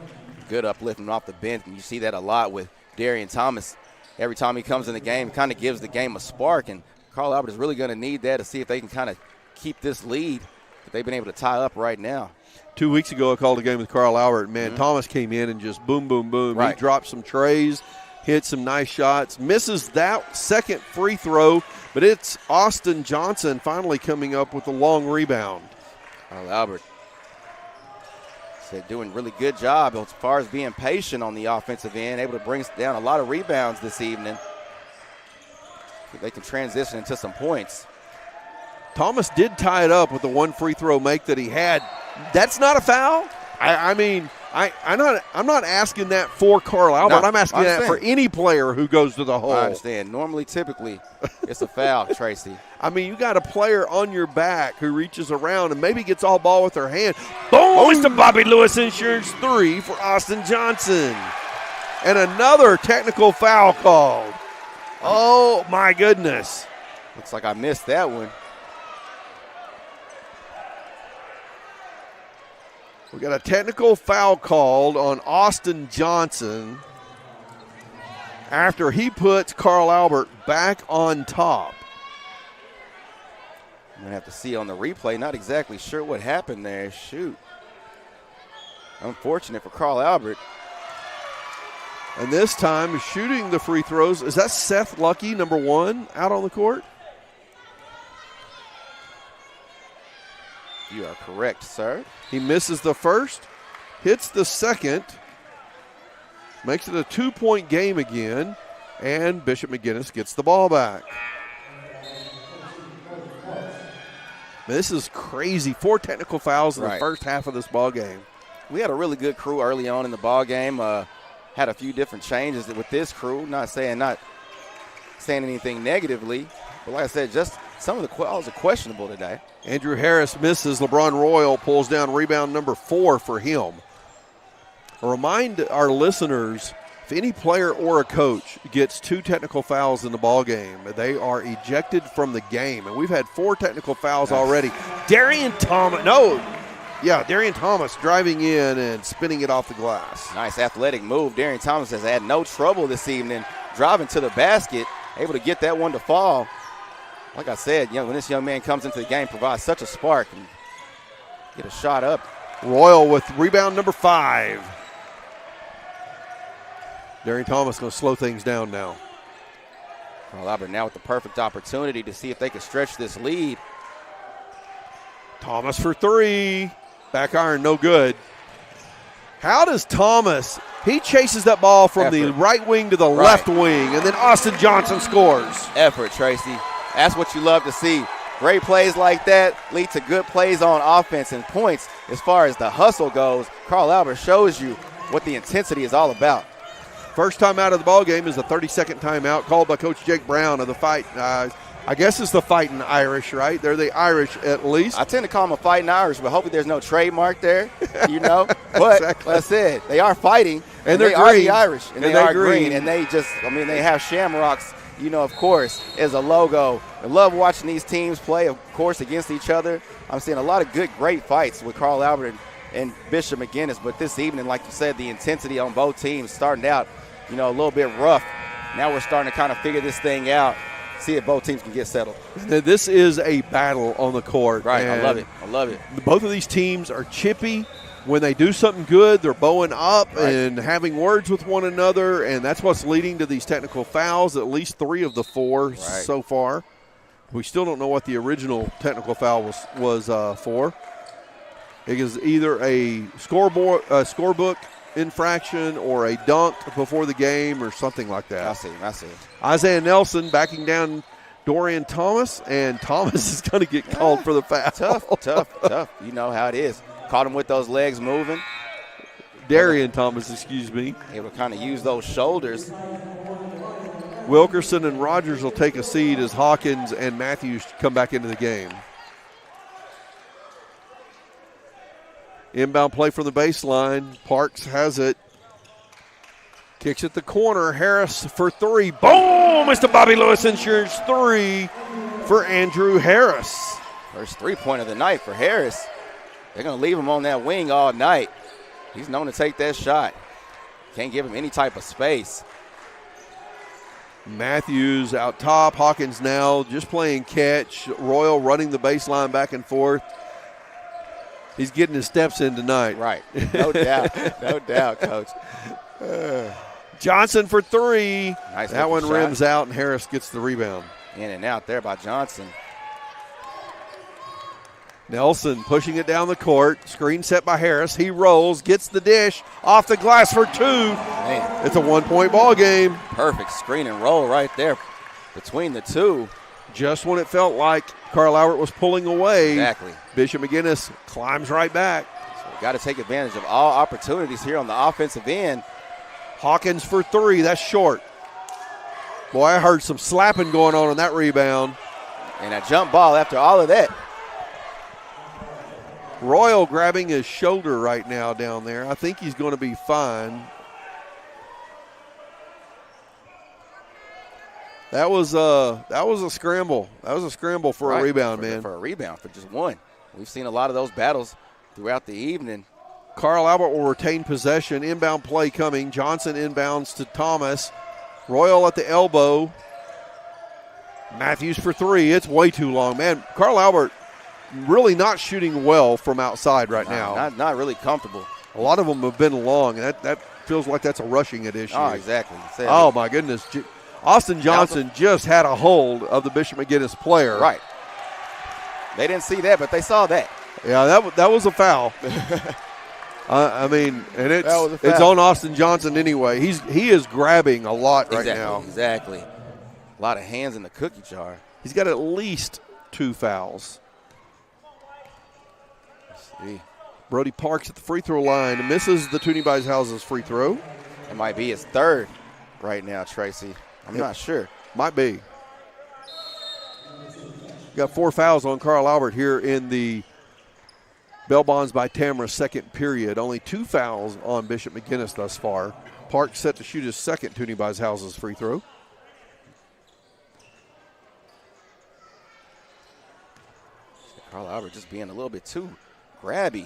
[SPEAKER 4] Good uplifting off the bench, and you see that a lot with Darian Thomas. Every time he comes in the game, it kind of gives the game a spark, and Carl Albert is really going to need that to see if they can kind of keep this lead that they've been able to tie up right now.
[SPEAKER 3] 2 weeks ago, I called a game with Carl Albert. Man, Thomas came in and just boom, boom, boom.
[SPEAKER 4] Right.
[SPEAKER 3] He dropped some trays, hit some nice shots, misses that second free throw, but it's Austin Johnson finally coming up with a long rebound.
[SPEAKER 4] Carl Albert said doing a really good job as far as being patient on the offensive end, able to bring down a lot of rebounds this evening. They can transition into some points.
[SPEAKER 3] Thomas did tie it up with the one free throw make that he had. That's not a foul. I'm not asking that for Carl Albert.
[SPEAKER 4] No,
[SPEAKER 3] I'm asking that for any player who goes to the hole.
[SPEAKER 4] I understand. Normally, typically, it's a foul, Tracy.
[SPEAKER 3] I mean, you got a player on your back who reaches around and maybe gets all ball with their hand. Boom! It's the Bobby Lewis Insurance 3 for Austin Johnson. And another technical foul called. Oh, my goodness.
[SPEAKER 4] Looks like I missed that one.
[SPEAKER 3] We got a technical foul called on Austin Johnson after he puts Carl Albert back on top.
[SPEAKER 4] I'm going to have to see on the replay. Not exactly sure what happened there. Shoot. Unfortunate for Carl Albert.
[SPEAKER 3] And this time, shooting the free throws, is that Seth Lucky, number 1, out on the court?
[SPEAKER 4] You are correct, sir.
[SPEAKER 3] He misses the first, hits the second, makes it a 2-point game again, and Bishop McGuinness gets the ball back. This is crazy. 4 technical fouls in the first half of this ball game.
[SPEAKER 4] We had a really good crew early on in the ball game. Had a few different changes with this crew. Not saying anything negatively, but like I said, just some of the calls are questionable today.
[SPEAKER 3] Andrew Harris misses. LeBron Royal pulls down rebound number 4 for him. Remind our listeners, if any player or a coach gets 2 technical fouls in the ball game, they are ejected from the game. And we've had 4 technical fouls already. Darian Thomas driving in and spinning it off the glass.
[SPEAKER 4] Nice athletic move. Darian Thomas has had no trouble this evening driving to the basket, able to get that one to fall. Like I said, when this young man comes into the game, provides such a spark and get a shot up.
[SPEAKER 3] Royal with rebound number 5. Darian Thomas going to slow things down now.
[SPEAKER 4] Carl Albert now with the perfect opportunity to see if they can stretch this lead.
[SPEAKER 3] Thomas for 3. Back iron, no good. How does Thomas, he chases that ball from the right wing to the left wing, and then Austin Johnson scores.
[SPEAKER 4] Effort, Tracy. That's what you love to see. Great plays like that lead to good plays on offense and points. As far as the hustle goes, Carl Albert shows you what the intensity is all about.
[SPEAKER 3] First time out of the ball game is a 30-second timeout called by Coach Jake Brown of the fight. I guess it's the Fighting Irish, right? They're the Irish at least.
[SPEAKER 4] I tend to call them a Fighting Irish, but hopefully there's no trademark there, But exactly. Like I said, they are fighting.
[SPEAKER 3] And they're
[SPEAKER 4] are
[SPEAKER 3] green.
[SPEAKER 4] the Irish. And they
[SPEAKER 3] they're
[SPEAKER 4] are green. And they just, they have shamrocks, of course, as a logo. I love watching these teams play, of course, against each other. I'm seeing a lot of great fights with Carl Albert and Bishop McGuinness. But this evening, like you said, the intensity on both teams starting out, a little bit rough. Now we're starting to kind of figure this thing out, see if both teams can get settled.
[SPEAKER 3] This is a battle on the court.
[SPEAKER 4] Right, I love it.
[SPEAKER 3] Both of these teams are chippy. When they do something good, they're bowing up
[SPEAKER 4] right.
[SPEAKER 3] and having words with one another, and that's what's leading to these technical fouls, at least 3 of the 4 so far. We still don't know what the original technical foul was for. It is either a scorebook infraction or a dunk before the game or something like that.
[SPEAKER 4] I see.
[SPEAKER 3] Isaiah Nelson backing down Dorian Thomas, and Thomas is going to get called for the foul.
[SPEAKER 4] Tough. You know how it is. Caught him with those legs moving.
[SPEAKER 3] Darian Thomas, excuse me.
[SPEAKER 4] Able to kind of use those shoulders.
[SPEAKER 3] Wilkerson and Rogers will take a seat as Hawkins and Matthews come back into the game. Inbound play from the baseline. Parks has it. Kicks at the corner. Harris for 3. Boom! Mr. Bobby Lewis Insurance 3 for Andrew Harris.
[SPEAKER 4] First 3-point of the night for Harris. They're going to leave him on that wing all night. He's known to take that shot. Can't give him any type of space.
[SPEAKER 3] Matthews out top. Hawkins now just playing catch. Royal running the baseline back and forth. He's getting his steps in tonight.
[SPEAKER 4] Right. No doubt, Coach.
[SPEAKER 3] Johnson for 3.
[SPEAKER 4] Nice
[SPEAKER 3] that one
[SPEAKER 4] shot.
[SPEAKER 3] rims out, and Harris gets the rebound.
[SPEAKER 4] In and out there by Johnson.
[SPEAKER 3] Nelson pushing it down the court. Screen set by Harris. He rolls, gets the dish, off the glass for 2.
[SPEAKER 4] Man.
[SPEAKER 3] It's a 1-point ball game.
[SPEAKER 4] Perfect screen and roll right there between the two.
[SPEAKER 3] Just when it felt like Carl Albert was pulling away,
[SPEAKER 4] Exactly.
[SPEAKER 3] Bishop McGuinness climbs right back.
[SPEAKER 4] So we've got to take advantage of all opportunities here on the offensive end.
[SPEAKER 3] Hawkins for 3. That's short. Boy, I heard some slapping going on that rebound.
[SPEAKER 4] And a jump ball after all of that.
[SPEAKER 3] Royal grabbing his shoulder right now down there. I think he's going to be fine. That was a scramble. That was a scramble for a rebound, man.
[SPEAKER 4] For a rebound, for just one. We've seen a lot of those battles throughout the evening.
[SPEAKER 3] Carl Albert will retain possession. Inbound play coming. Johnson inbounds to Thomas. Royal at the elbow. Matthews for 3. It's way too long, man. Carl Albert really not shooting well from outside right now.
[SPEAKER 4] Not really comfortable.
[SPEAKER 3] A lot of them have been long, and that feels like that's a rushing issue.
[SPEAKER 4] Oh, exactly.
[SPEAKER 3] Oh, my goodness. Austin Johnson just had a hold of the Bishop McGuinness player.
[SPEAKER 4] Right. They didn't see that, but they saw that.
[SPEAKER 3] Yeah, that was a foul. I mean, and it's on Austin Johnson anyway. He is grabbing a lot right now.
[SPEAKER 4] Exactly. A lot of hands in the cookie jar.
[SPEAKER 3] He's got at least 2 fouls.
[SPEAKER 4] Let's see.
[SPEAKER 3] Brody Parks at the free throw line and misses the Toonie Buys Houses free throw.
[SPEAKER 4] It might be his 3rd right now, Tracy. I'm not sure.
[SPEAKER 3] Might be. Got 4 fouls on Carl Albert here in the Bell Bonds by Tamara second period. Only 2 fouls on Bishop McGuinness thus far. Parks set to shoot his 2nd Toonie Buys Houses free throw.
[SPEAKER 4] Carl Albert just being a little bit too grabby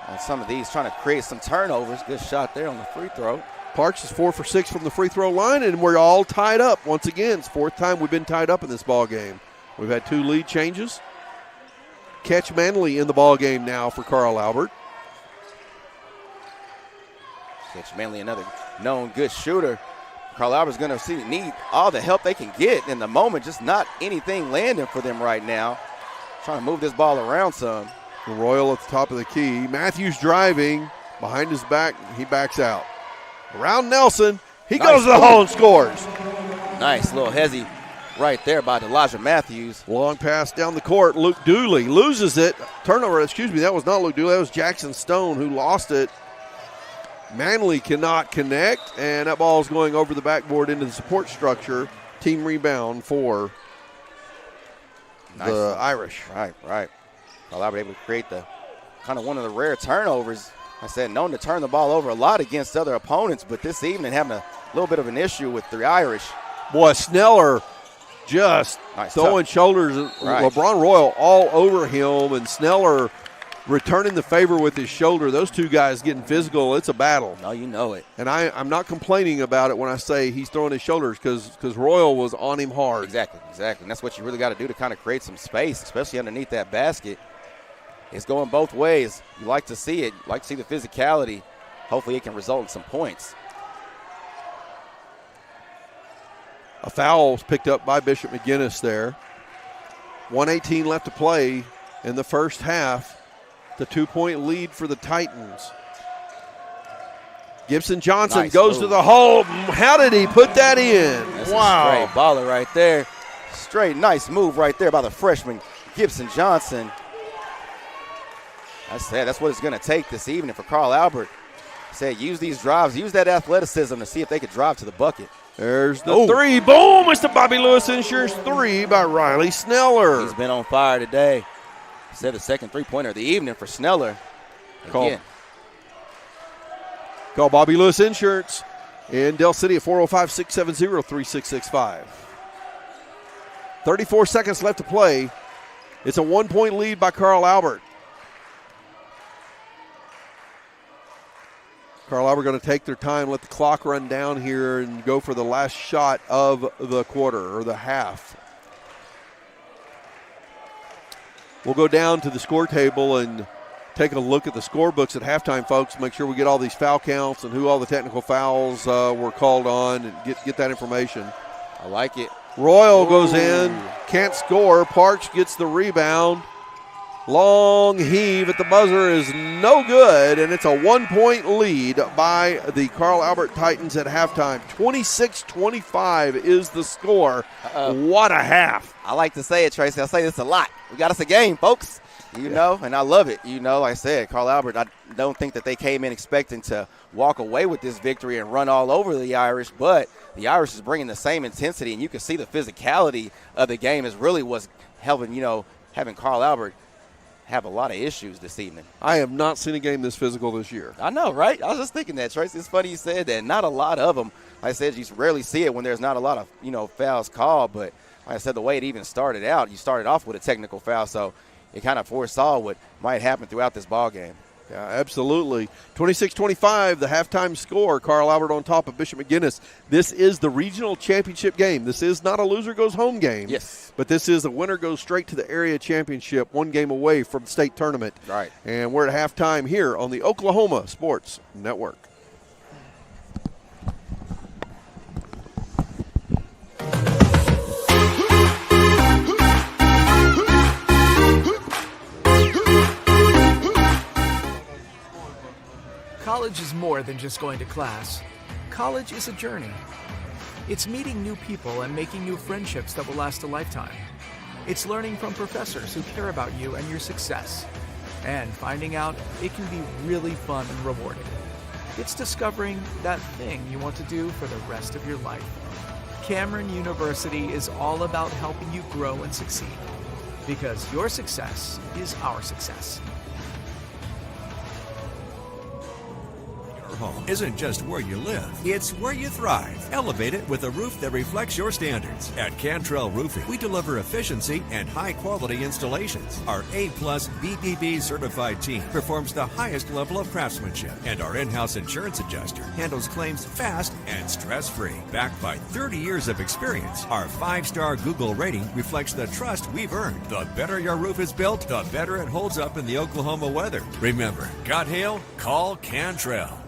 [SPEAKER 4] on some of these, trying to create some turnovers. Good shot there on the free throw.
[SPEAKER 3] Parks is 4 for 6 from the free throw line, and we're all tied up once again. It's 4th time we've been tied up in this ball game. We've had 2 lead changes. Catch Manley in the ball game now for Carl Albert.
[SPEAKER 4] Catch Manley, another known good shooter. Carl Albert's going to need all the help they can get in the moment. Just not anything landing for them right now. Trying to move this ball around some.
[SPEAKER 3] Royal at the top of the key. Matthews driving behind his back. He backs out. Around Nelson. He goes to the hole and scores.
[SPEAKER 4] Nice little hezzy right there by Elijah Matthews.
[SPEAKER 3] Long pass down the court. Luke Dooley loses it. Turnover, excuse me, that was not Luke Dooley. That was Jackson Stone who lost it. Manley cannot connect, and that ball is going over the backboard into the support structure. Team rebound for the Irish.
[SPEAKER 4] Right. Carl Albert able to create the kind of one of the rare turnovers I said, known to turn the ball over a lot against other opponents, but this evening having a little bit of an issue with the Irish.
[SPEAKER 3] Boy, Sneller just
[SPEAKER 4] Nice,
[SPEAKER 3] throwing
[SPEAKER 4] tough.
[SPEAKER 3] shoulders.
[SPEAKER 4] Right.
[SPEAKER 3] LeBron Royal all over him, and Sneller returning the favor with his shoulder. Those two guys getting physical. It's a battle.
[SPEAKER 4] Oh, you know it.
[SPEAKER 3] And I'm not complaining about it when I say he's throwing his shoulders because Royal was on him hard.
[SPEAKER 4] Exactly. And that's what you really got to do to kind of create some space, especially underneath that basket. It's going both ways. You like to see it. You like to see the physicality. Hopefully it can result in some points.
[SPEAKER 3] A foul was picked up by Bishop McGuinness there. 1:18 left to play in the first half. The 2-point lead for the Titans. Gibson Johnson
[SPEAKER 4] Nice
[SPEAKER 3] goes
[SPEAKER 4] move.
[SPEAKER 3] to the hole. How did he put that in?
[SPEAKER 4] That's
[SPEAKER 3] wow.
[SPEAKER 4] a straight baller right there. Straight nice move right there by the freshman Gibson Johnson. I said that's what it's going to take this evening for Carl Albert. I said use these drives, use that athleticism to see if they could drive to the bucket.
[SPEAKER 3] There's the three. Boom! It's the Bobby Lewis Insurance three by Riley Sneller.
[SPEAKER 4] He's been on fire today. I said the second three-pointer of the evening for Sneller. Again.
[SPEAKER 3] Call Bobby Lewis Insurance in Del City at 405-670-3665. 34 seconds left to play. It's a 1-point lead by Carl Albert. Carl Albert going to take their time, let the clock run down here, and go for the last shot of the quarter or the half. We'll go down to the score table and take a look at the scorebooks at halftime, folks. Make sure we get all these foul counts and who all the technical fouls were called on and get that information.
[SPEAKER 4] I like it.
[SPEAKER 3] Royal goes in, can't score. Parks gets the rebound. Long heave at the buzzer is no good, and it's a 1-point lead by the Carl Albert Titans at halftime. 26-25 is the score. What a half.
[SPEAKER 4] I like to say it, Tracy. I say this a lot. We got us a game, folks. You know, and I love it. You know, like I said, Carl Albert, I don't think that they came in expecting to walk away with this victory and run all over the Irish, but the Irish is bringing the same intensity, and you can see the physicality of the game is really what's helping, having Carl Albert have a lot of issues this evening.
[SPEAKER 3] I have not seen a game this physical this year.
[SPEAKER 4] I know, right? I was just thinking that, Tracy. It's funny you said that. Not a lot of them. Like I said, you rarely see it when there's not a lot of, fouls called, but like I said, the way it even started out, you started off with a technical foul, so it kind of foresaw what might happen throughout this ball game.
[SPEAKER 3] Yeah, absolutely. 26-25, the halftime score. Carl Albert on top of Bishop McGuinness. This is the regional championship game. This is not a loser goes home game.
[SPEAKER 4] Yes.
[SPEAKER 3] But this is the winner goes straight to the area championship, one game away from the state tournament.
[SPEAKER 4] Right.
[SPEAKER 3] And we're at halftime here on the Oklahoma Sports Network.
[SPEAKER 5] College is more than just going to class. College is a journey. It's meeting new people and making new friendships that will last a lifetime. It's learning from professors who care about you and your success. And finding out it can be really fun and rewarding. It's discovering that thing you want to do for the rest of your life. Cameron University is all about helping you grow and succeed. Because your success is our success.
[SPEAKER 6] Home isn't just where you live, it's where you thrive. Elevate it with a roof that reflects your standards. At Cantrell Roofing, we deliver efficiency and high-quality installations. Our A-plus BBB certified team performs the highest level of craftsmanship, and our in-house insurance adjuster handles claims fast and stress-free. Backed by 30 years of experience, our 5-star Google rating reflects the trust we've earned. The better your roof is built, the better it holds up in the Oklahoma weather. Remember, got hail? Call Cantrell.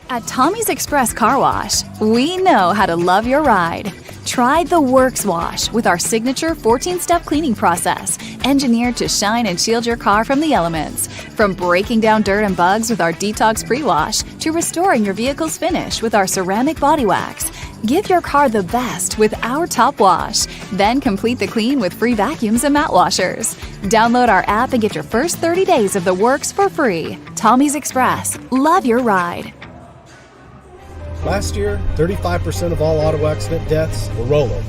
[SPEAKER 7] At Tommy's Express Car Wash, we know how to love your ride. Try the Works Wash with our signature 14-step cleaning process, engineered to shine and shield your car from the elements. From breaking down dirt and bugs with our Detox Pre-Wash to restoring your vehicle's finish with our ceramic body wax. Give your car the best with our Top Wash. Then complete the clean with free vacuums and mat washers. Download our app and get your first 30 days of the works for free. Tommy's Express. Love your ride.
[SPEAKER 8] Last year, 35% of all auto accident deaths were rollovers.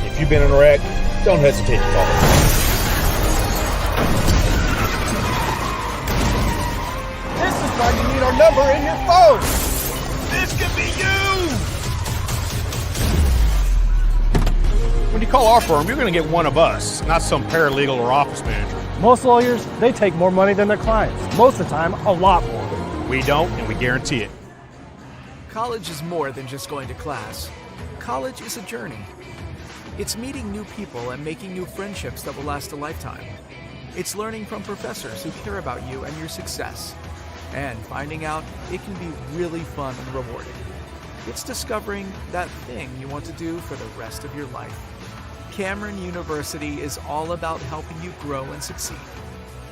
[SPEAKER 8] If you've been in a wreck, don't hesitate to call. number in your phone.
[SPEAKER 1] This could be you!
[SPEAKER 8] When you call our firm, you're going to get one of us, not some paralegal or office manager. Most lawyers, they take more money than their clients. Most of the time, a lot more. We don't, and we guarantee it.
[SPEAKER 5] College is more than just going to class. College is a journey. It's meeting new people and making new friendships that will last a lifetime. It's learning from professors who care about you and your success. And finding out it can be really fun and rewarding. It's discovering that thing you want to do for the rest of your life. Cameron University is all about helping you grow and succeed.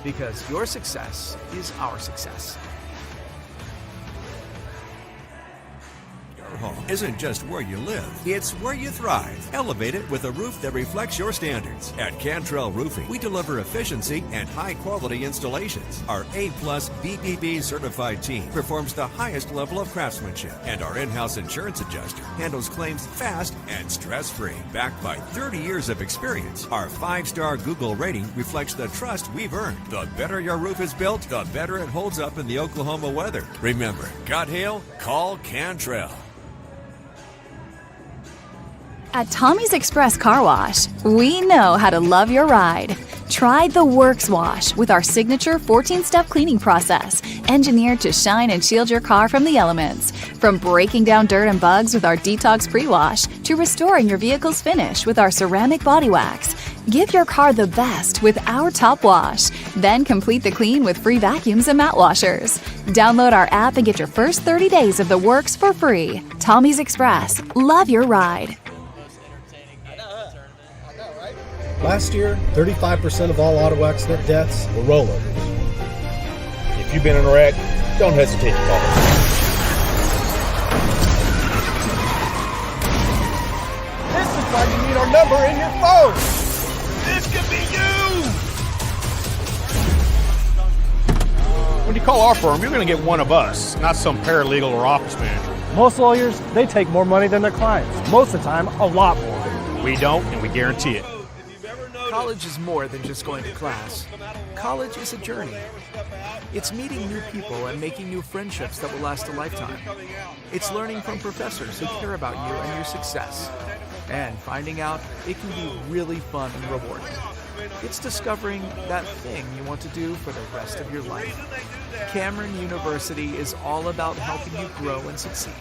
[SPEAKER 5] Because your success is our success.
[SPEAKER 6] Home isn't just where you live, it's where you thrive. Elevate it with a roof that reflects your standards. At Cantrell Roofing, we deliver efficiency and high-quality installations. Our A-plus BBB certified team performs the highest level of craftsmanship, and our in-house insurance adjuster handles claims fast and stress-free. Backed by 30 years of experience, our 5-star Google rating reflects the trust we've earned. The better your roof is built, the better it holds up in the Oklahoma weather. Remember, got hail? Call Cantrell.
[SPEAKER 7] At Tommy's Express Car Wash, we know how to love your ride. Try the Works Wash with our signature 14-step cleaning process, engineered to shine and shield your car from the elements. From breaking down dirt and bugs with our Detox Pre-Wash to restoring your vehicle's finish with our ceramic body wax. Give your car the best with our Top Wash. Then complete the clean with free vacuums and mat washers. Download our app and get your first 30 days of the works for free. Tommy's Express. Love your ride.
[SPEAKER 8] Last year, 35% of all auto accident deaths were rollovers. If you've been in a wreck, don't hesitate to call us. This is why you need our number in your phone.
[SPEAKER 1] This could be you!
[SPEAKER 8] When you call our firm, you're going to get one of us, not some paralegal or office manager. Most lawyers, they take more money than their clients. Most of the time, a lot more. We don't, and we guarantee it.
[SPEAKER 5] College is more than just going to class. College is a journey. It's meeting new people and making new friendships that will last a lifetime. It's learning from professors who care about you and your success. And finding out it can be really fun and rewarding. It's discovering that thing you want to do for the rest of your life. Cameron University is all about helping you grow and succeed.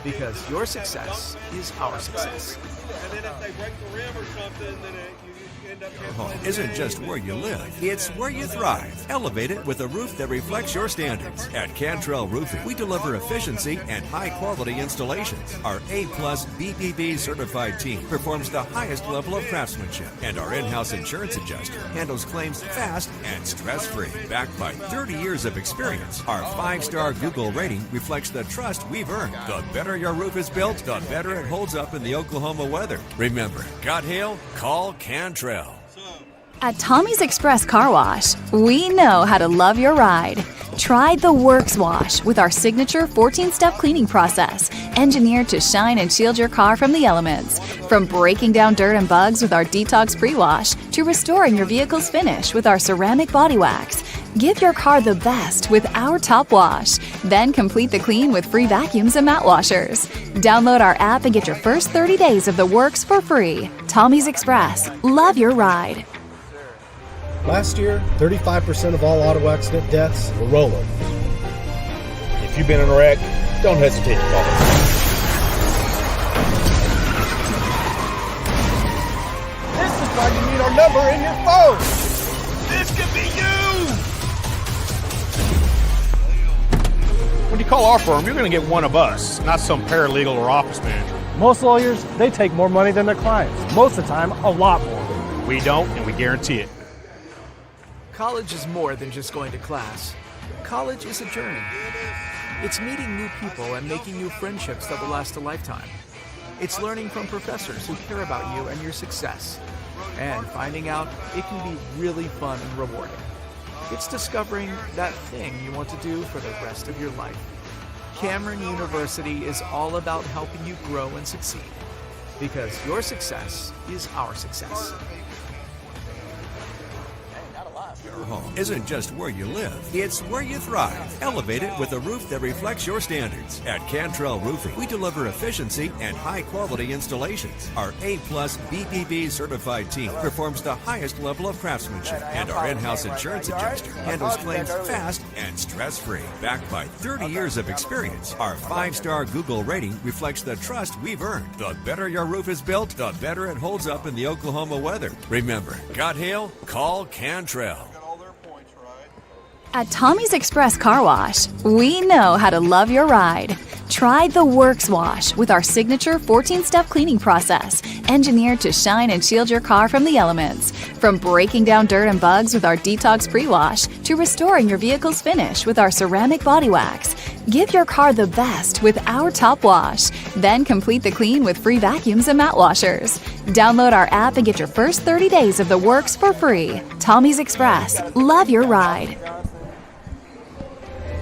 [SPEAKER 5] Because your success is our success.
[SPEAKER 3] And then if they break the rim or something, then you end up...
[SPEAKER 6] Your home isn't just where you live, it's where you thrive. Elevate it with a roof that reflects your standards. At Cantrell Roofing, we deliver efficiency and high-quality installations. Our A-plus BBB certified team performs the highest level of craftsmanship, and our in-house insurance adjuster handles claims fast and stress-free. Backed by 30 years of experience, our 5-star Google rating reflects the trust we've earned. The better your roof is built, the better it holds up in the Oklahoma weather. Remember, got hail? Call Cantrell.
[SPEAKER 7] At Tommy's Express Car Wash, we know how to love your ride. Try the Works Wash with our signature 14-step cleaning process, engineered to shine and shield your car from the elements. From breaking down dirt and bugs with our Detox Pre-Wash to restoring your vehicle's finish with our ceramic body wax. Give your car the best with our Top Wash. Then complete the clean with free vacuums and mat washers. Download our app and get your first 30 days of the works for free. Tommy's Express. Love your ride.
[SPEAKER 8] Last year, 35% of all auto accident deaths were rollovers. If you've been in a wreck, don't hesitate to call us. This is why you need our number in your phone.
[SPEAKER 1] This could be you!
[SPEAKER 8] When you call our firm, you're going to get one of us, not some paralegal or office manager. Most lawyers, they take more money than their clients. Most of the time, a lot more. We don't, and we guarantee it.
[SPEAKER 5] College is more than just going to class. College is a journey. It's meeting new people and making new friendships that will last a lifetime. It's learning from professors who care about you and your success. And finding out it can be really fun and rewarding. It's discovering that thing you want to do for the rest of your life. Cameron University is all about helping you grow and succeed. Because your success is our success.
[SPEAKER 6] Your home isn't just where you live, it's where you thrive. Elevate it with a roof that reflects your standards. At Cantrell Roofing, we deliver efficiency and high-quality installations. Our A-plus BBB certified team performs the highest level of craftsmanship, and our in-house insurance adjuster handles claims fast and stress-free. Backed by 30 years of experience, our 5-star Google rating reflects the trust we've earned. The better your roof is built, the better it holds up in the Oklahoma weather. Remember, got hail? Call Cantrell.
[SPEAKER 7] At Tommy's Express Car Wash, we know how to love your ride. Try the Works Wash with our signature 14-step cleaning process, engineered to shine and shield your car from the elements. From breaking down dirt and bugs with our Detox Pre-Wash to restoring your vehicle's finish with our ceramic body wax. Give your car the best with our Top Wash. Then complete the clean with free vacuums and mat washers. Download our app and get your first 30 days of the works for free. Tommy's Express. Love your ride.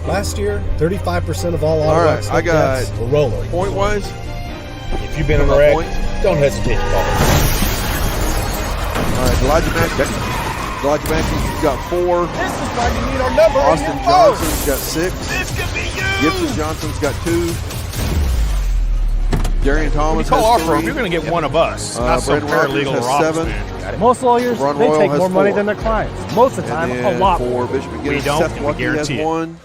[SPEAKER 9] Last year, 35% of all auto
[SPEAKER 3] right,
[SPEAKER 9] accident
[SPEAKER 3] I got
[SPEAKER 9] deaths were rolling.
[SPEAKER 3] Point-wise,
[SPEAKER 9] If you've been in a wreck, don't hesitate to call.
[SPEAKER 3] all right, Elijah Matthews got 4.
[SPEAKER 8] This is why you need our number.
[SPEAKER 3] Austin Johnson's got 6.
[SPEAKER 8] This could be you.
[SPEAKER 3] Gibson Johnson's got 2. Darian Thomas
[SPEAKER 8] When you call our
[SPEAKER 3] has
[SPEAKER 8] firm,
[SPEAKER 3] 3.
[SPEAKER 8] you're going to get one of us, not some
[SPEAKER 3] Brandon Rogers
[SPEAKER 8] paralegal
[SPEAKER 3] has
[SPEAKER 8] or office
[SPEAKER 3] 7.
[SPEAKER 8] man.
[SPEAKER 9] Most lawyers,
[SPEAKER 3] LeBron
[SPEAKER 9] they
[SPEAKER 3] Royal
[SPEAKER 9] take
[SPEAKER 3] has
[SPEAKER 9] more money
[SPEAKER 3] 4.
[SPEAKER 9] than their clients. Most of the time,
[SPEAKER 3] And
[SPEAKER 9] a
[SPEAKER 3] then
[SPEAKER 9] lot
[SPEAKER 3] for
[SPEAKER 9] more.
[SPEAKER 3] Bishop McGuinness,
[SPEAKER 8] We don't,
[SPEAKER 3] Seth
[SPEAKER 8] and we
[SPEAKER 3] Lucky has
[SPEAKER 8] guarantee it.
[SPEAKER 3] 1.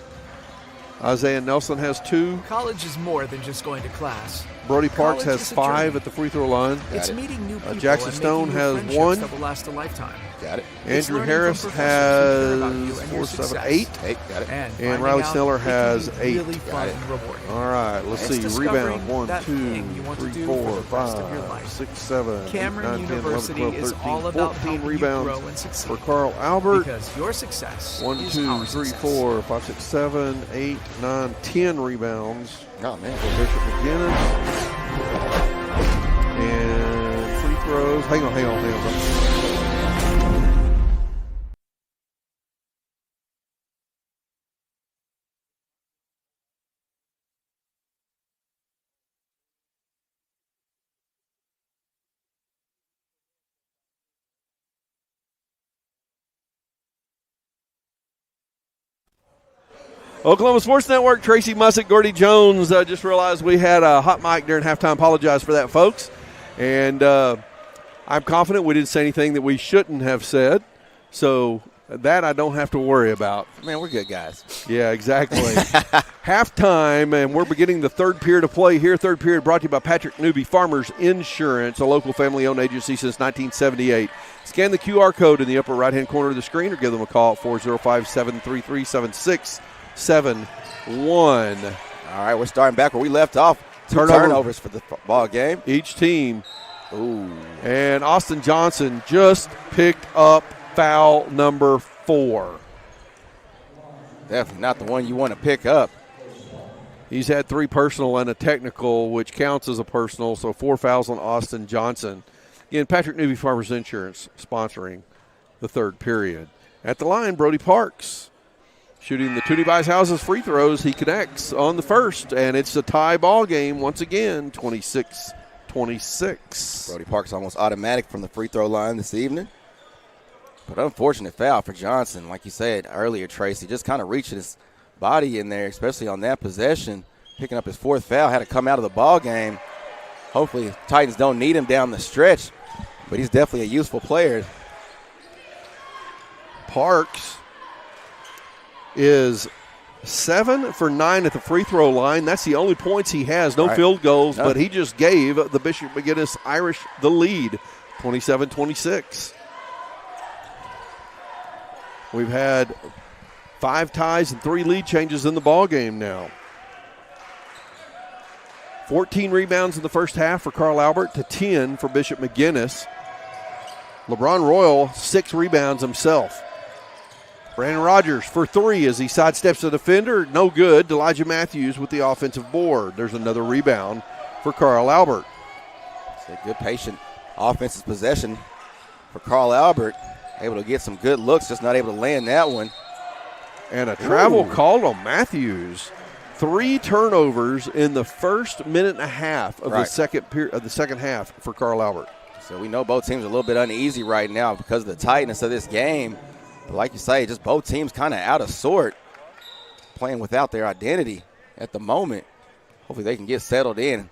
[SPEAKER 3] Isaiah Nelson has 2.
[SPEAKER 5] College is more than just going to class.
[SPEAKER 3] Brody Parks
[SPEAKER 5] College
[SPEAKER 3] has
[SPEAKER 5] is a
[SPEAKER 3] 5
[SPEAKER 5] journey.
[SPEAKER 3] at the free throw line.
[SPEAKER 5] It's meeting new people
[SPEAKER 3] Jackson
[SPEAKER 5] and
[SPEAKER 3] Stone
[SPEAKER 5] making new
[SPEAKER 3] has
[SPEAKER 5] friendships
[SPEAKER 3] 1.
[SPEAKER 5] that will last a lifetime.
[SPEAKER 4] Got it.
[SPEAKER 5] It's
[SPEAKER 3] Andrew
[SPEAKER 5] learning
[SPEAKER 3] Harris
[SPEAKER 5] from professors who care about you
[SPEAKER 3] has
[SPEAKER 5] and
[SPEAKER 3] 4,
[SPEAKER 5] your
[SPEAKER 3] 7,
[SPEAKER 5] success.
[SPEAKER 3] 8.
[SPEAKER 4] 8, got it.
[SPEAKER 5] And
[SPEAKER 3] And
[SPEAKER 5] finding
[SPEAKER 3] Riley
[SPEAKER 5] out
[SPEAKER 3] Sneller
[SPEAKER 5] it can
[SPEAKER 3] has
[SPEAKER 5] be
[SPEAKER 3] 8.
[SPEAKER 5] really fun and rewarding.
[SPEAKER 3] All right, let's
[SPEAKER 5] It's
[SPEAKER 3] see.
[SPEAKER 5] discovering
[SPEAKER 3] Rebound 1,
[SPEAKER 5] that
[SPEAKER 3] 2,
[SPEAKER 5] thing you want to
[SPEAKER 3] 3,
[SPEAKER 5] do
[SPEAKER 3] 4,
[SPEAKER 5] for the rest of your
[SPEAKER 3] 5,
[SPEAKER 5] life.
[SPEAKER 3] 6, 7, 8,
[SPEAKER 5] Cameron
[SPEAKER 3] 9, 10, 11,
[SPEAKER 5] University
[SPEAKER 3] 12,
[SPEAKER 5] is
[SPEAKER 3] 13,
[SPEAKER 5] all about
[SPEAKER 3] 14
[SPEAKER 5] helping you
[SPEAKER 3] rebounds
[SPEAKER 5] grow and succeed.
[SPEAKER 3] for Carl Albert.
[SPEAKER 5] Because your success
[SPEAKER 3] 1,
[SPEAKER 5] is
[SPEAKER 3] 2,
[SPEAKER 5] our
[SPEAKER 3] 3,
[SPEAKER 5] success.
[SPEAKER 3] 4, 5, 6, 7, 8, 9, 10 rebounds
[SPEAKER 4] Oh, man.
[SPEAKER 3] for Bishop McGuinness. And free throws. Hang on. Oklahoma Sports Network, Tracy Mussick, Gordy Jones. Just realized we had a hot mic during halftime. Apologize for that, folks. And I'm confident we didn't say anything that we shouldn't have said. So that I don't have to worry about.
[SPEAKER 4] Man, we're good guys.
[SPEAKER 3] Yeah, exactly. Halftime, and we're beginning the third period of play here. Third period brought to you by Patrick Newby Farmers Insurance, a local family-owned agency since 1978. Scan the QR code in the upper right-hand corner of the screen or give them a call at 405-733-7671.
[SPEAKER 4] All right, we're starting back where we left off. Turnovers for the ball game.
[SPEAKER 3] Each team.
[SPEAKER 4] Ooh.
[SPEAKER 3] And Austin Johnson just picked up foul number 4.
[SPEAKER 4] Definitely not the one you want to pick up.
[SPEAKER 3] He's had 3 personal and a technical, which counts as a personal, so 4 fouls on Austin Johnson. Again, Patrick Newby Farmers Insurance sponsoring the third period. At the line, Brody Parks. Shooting the Tootie Buys Houses free throws. He connects on the first, and it's a tie ball game once again, 26-26.
[SPEAKER 4] Brody Parks almost automatic from the free throw line this evening. But unfortunate foul for Johnson. Like you said earlier, Tracy, just kind of reaching his body in there, especially on that possession. Picking up his 4th foul, had to come out of the ball game. Hopefully Titans don't need him down the stretch, but he's definitely a useful player.
[SPEAKER 3] Parks is 7 for 9 at the free throw line. That's the only points he has. No field goals, but he just gave the Bishop McGuinness Irish the lead, 27-26. We've had 5 ties and 3 lead changes in the ball game now. 14 rebounds in the first half for Carl Albert to 10 for Bishop McGuinness. LeBron Royal, 6 rebounds himself. Brandon Rogers for 3 as he sidesteps the defender. No good. Elijah Matthews with the offensive board. There's another rebound for Carl Albert.
[SPEAKER 4] It's a good, patient offensive possession for Carl Albert. Able to get some good looks, just not able to land that one.
[SPEAKER 3] And a travel called on Matthews. 3 turnovers in the first minute and a half of the second half for Carl Albert.
[SPEAKER 4] So we know both teams are a little bit uneasy right now because of the tightness of this game. But like you say, just both teams kind of out of sort, playing without their identity at the moment. Hopefully they can get settled in.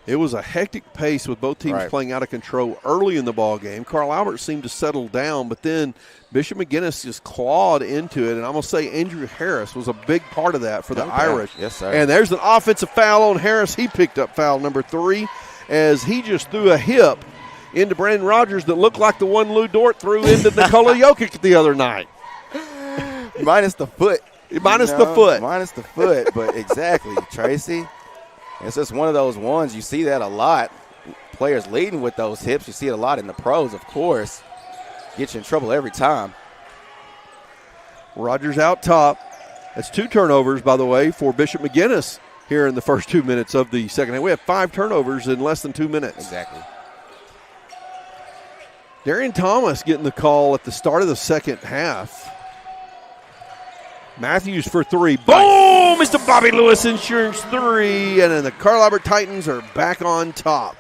[SPEAKER 3] It was a hectic pace with both teams playing out of control early in the ball game. Carl Albert seemed to settle down, but then Bishop McGuinness just clawed into it, and I'm going to say Andrew Harris was a big part of that for the Irish.
[SPEAKER 4] Yes, sir.
[SPEAKER 3] And there's an offensive foul on Harris. He picked up foul number 3 as he just threw a hip into Brandon Rogers that looked like the one Lou Dort threw into Nikola Jokic the other night.
[SPEAKER 4] Minus the foot.
[SPEAKER 3] Minus the foot.
[SPEAKER 4] Minus the foot, but exactly, Tracy. It's just one of those ones. You see that a lot. Players leading with those hips. You see it a lot in the pros, of course. Get you in trouble every time.
[SPEAKER 3] Rogers out top. That's 2 turnovers, by the way, for Bishop McGuinness here in the first 2 minutes of the second half. We have 5 turnovers in less than 2 minutes.
[SPEAKER 4] Exactly.
[SPEAKER 3] Darian Thomas getting the call at the start of the second half. Matthews for 3. Boom! Mr. Bobby Lewis Insurance 3. And then the Carl Albert Titans are back on top.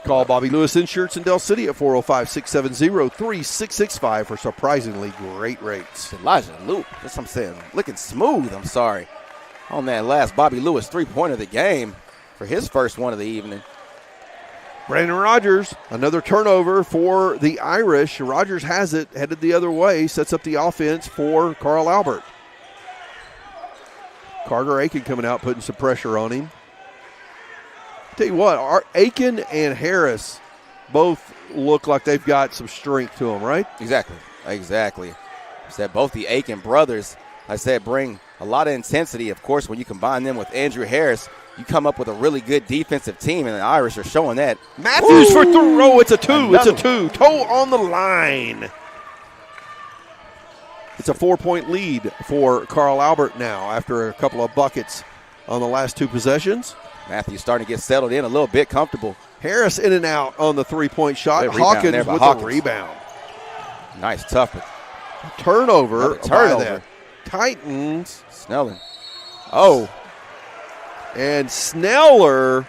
[SPEAKER 3] Call Bobby Lewis Insurance in Del City at 405-670-3665 for surprisingly great rates.
[SPEAKER 4] Elijah Luke, that's what I'm saying. Looking smooth, I'm sorry, on that last Bobby Lewis three-pointer of the game for his first one of the evening.
[SPEAKER 3] Brandon Rogers, another turnover for the Irish. Rogers has it, headed the other way, sets up the offense for Carl Albert. Carter Aiken coming out, putting some pressure on him. Tell you what, Aiken and Harris both look like they've got some strength to them, right?
[SPEAKER 4] Exactly. I said both the Aiken brothers, I said, bring a lot of intensity. Of course, when you combine them with Andrew Harris, you come up with a really good defensive team, and the Irish are showing that.
[SPEAKER 3] Matthews for 3. Oh, it's a 2. It's a 2. Toe on the line. It's a 4-point lead for Carl Albert now after a couple of buckets on the last 2 possessions.
[SPEAKER 4] Matthews starting to get settled in a little bit comfortable.
[SPEAKER 3] Harris in and out on the 3-point shot. Hawkins with the rebound.
[SPEAKER 4] Nice, tough.
[SPEAKER 3] Turnover by the Titans.
[SPEAKER 4] Snelling. Oh.
[SPEAKER 3] And Sneller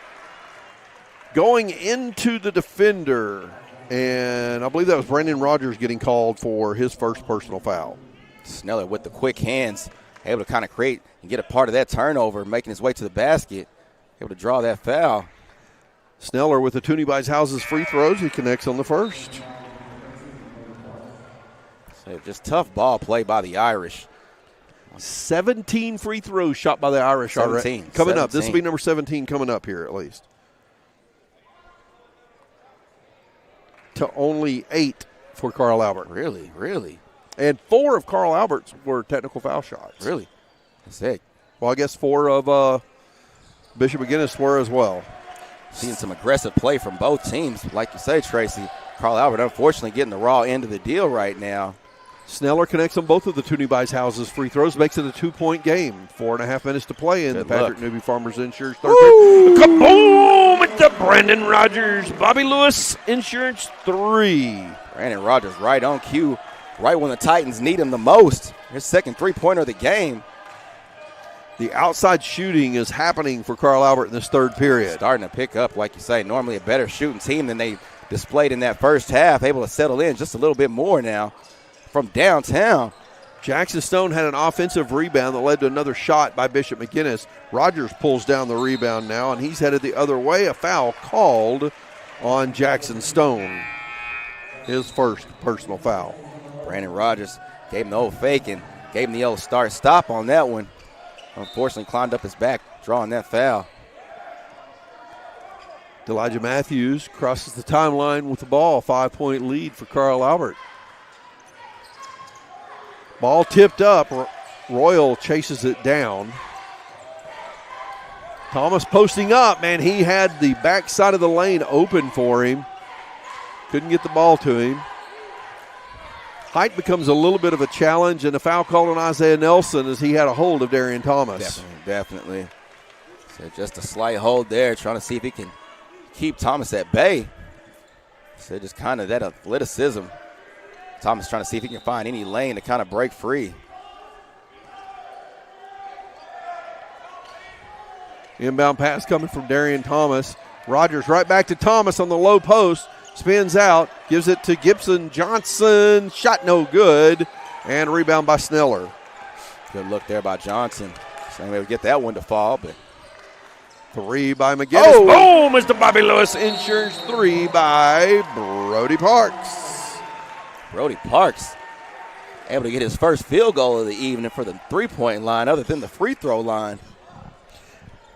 [SPEAKER 3] going into the defender. And I believe that was Brandon Rogers getting called for his first personal foul.
[SPEAKER 4] Sneller with the quick hands, able to kind of create and get a part of that turnover, making his way to the basket, able to draw that foul.
[SPEAKER 3] Sneller with the Toonie Buys Houses free throws. He connects on the first.
[SPEAKER 4] So just tough ball play by the Irish.
[SPEAKER 3] 17 free throws shot by the Irish already. Coming up. This will be number 17 coming up here at least. To only 8 for Carl Albert.
[SPEAKER 4] Really?
[SPEAKER 3] And 4 of Carl Albert's were technical foul shots.
[SPEAKER 4] Really? That's it.
[SPEAKER 3] Well, I guess 4 of Bishop McGuinness were as well.
[SPEAKER 4] Seeing some aggressive play from both teams. Like you say, Tracy, Carl Albert unfortunately getting the raw end of the deal right now.
[SPEAKER 3] Sneller connects on both of the Toonie Buys Houses free throws, makes it a 2-point game. 4.5 minutes to play in the Patrick Newby Farmers Insurance third period. Kaboom! It's the Brandon Rogers, Bobby Lewis Insurance 3.
[SPEAKER 4] Brandon Rogers right on cue, right when the Titans need him the most. His second three-pointer of the game.
[SPEAKER 3] The outside shooting is happening for Carl Albert in this third period.
[SPEAKER 4] Starting to pick up, like you say, normally a better shooting team than they displayed in that first half, able to settle in just a little bit more now from downtown.
[SPEAKER 3] Jackson Stone had an offensive rebound that led to another shot by Bishop McGuinness. Rogers pulls down the rebound now, and he's headed the other way. A foul called on Jackson Stone. His first personal foul.
[SPEAKER 4] Brandon Rogers gave him the old fake and gave him the old start-stop on that one. Unfortunately, climbed up his back, drawing that foul.
[SPEAKER 3] Elijah Matthews crosses the timeline with the ball. 5-point lead for Carl Albert. Ball tipped up. Royal chases it down. Thomas posting up. Man, he had the backside of the lane open for him. Couldn't get the ball to him. Height becomes a little bit of a challenge, and a foul call on Isaiah Nelson as he had a hold of Darian Thomas.
[SPEAKER 4] Definitely. So just a slight hold there, trying to see if he can keep Thomas at bay. So just kind of that athleticism. Thomas trying to see if he can find any lane to kind of break free. Inbound pass coming from Darian Thomas. Rogers right back to Thomas on the low post.
[SPEAKER 3] spins out, gives it to Gibson Johnson. Shot no good, and a rebound by Sneller.
[SPEAKER 4] Good look there by Johnson. So maybe get that one to fall, but
[SPEAKER 3] 3 by McGuinness. Boom! It's the Bobby Lewis Insurance 3 by Brody Parks.
[SPEAKER 4] Brody Parks able to get his first field goal of the evening for the three-point line other than the free throw line.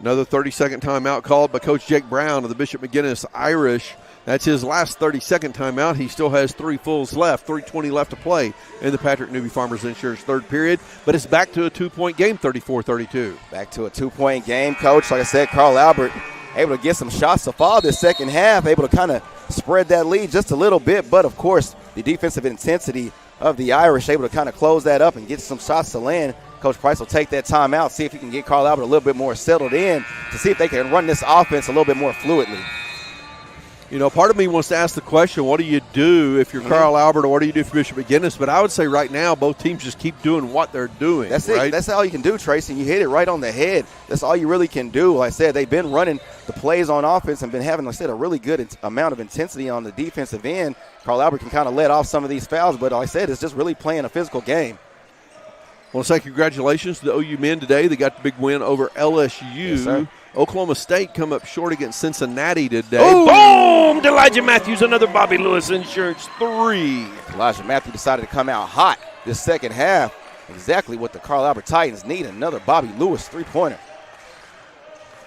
[SPEAKER 3] Another 30-second timeout called by Coach Jake Brown of the Bishop McGuinness Irish. That's his last 30-second timeout. He still has 3 fulls left, 3:20 left to play in the Patrick Newby Farmers Insurance third period. But it's back to a 2-point game, 34-32.
[SPEAKER 4] Back to a 2-point game, Coach. Like I said, Carl Albert able to get some shots to fall this second half, able to kind of spread that lead just a little bit. But, of course, the defensive intensity of the Irish able to kind of close that up and get some shots to land. Coach Price will take that timeout, see if he can get Carl Albert a little bit more settled in to see if they can run this offense a little bit more fluidly.
[SPEAKER 3] You know, part of me wants to ask the question, what do you do if you're Carl Albert, or what do you do for Bishop McGuinness? But I would say right now both teams just keep doing what they're doing.
[SPEAKER 4] That's
[SPEAKER 3] right?
[SPEAKER 4] it. That's all you can do, Tracy. You hit it right on the head. That's all you really can do. Like I said, they've been running the plays on offense and been having, like I said, a really good amount of intensity on the defensive end. Carl Albert can kind of let off some of these fouls, but like I said, it's just really playing a physical game.
[SPEAKER 3] I want to say congratulations to the OU men today. They got the big win over LSU.
[SPEAKER 4] Yes, sir.
[SPEAKER 3] Oklahoma State come up short against Cincinnati today.
[SPEAKER 4] Ooh.
[SPEAKER 3] Boom! Elijah Matthews, another Bobby Lewis Insurance 3.
[SPEAKER 4] Elijah Matthews decided to come out hot this second half. Exactly what the Carl Albert Titans need, another Bobby Lewis three-pointer.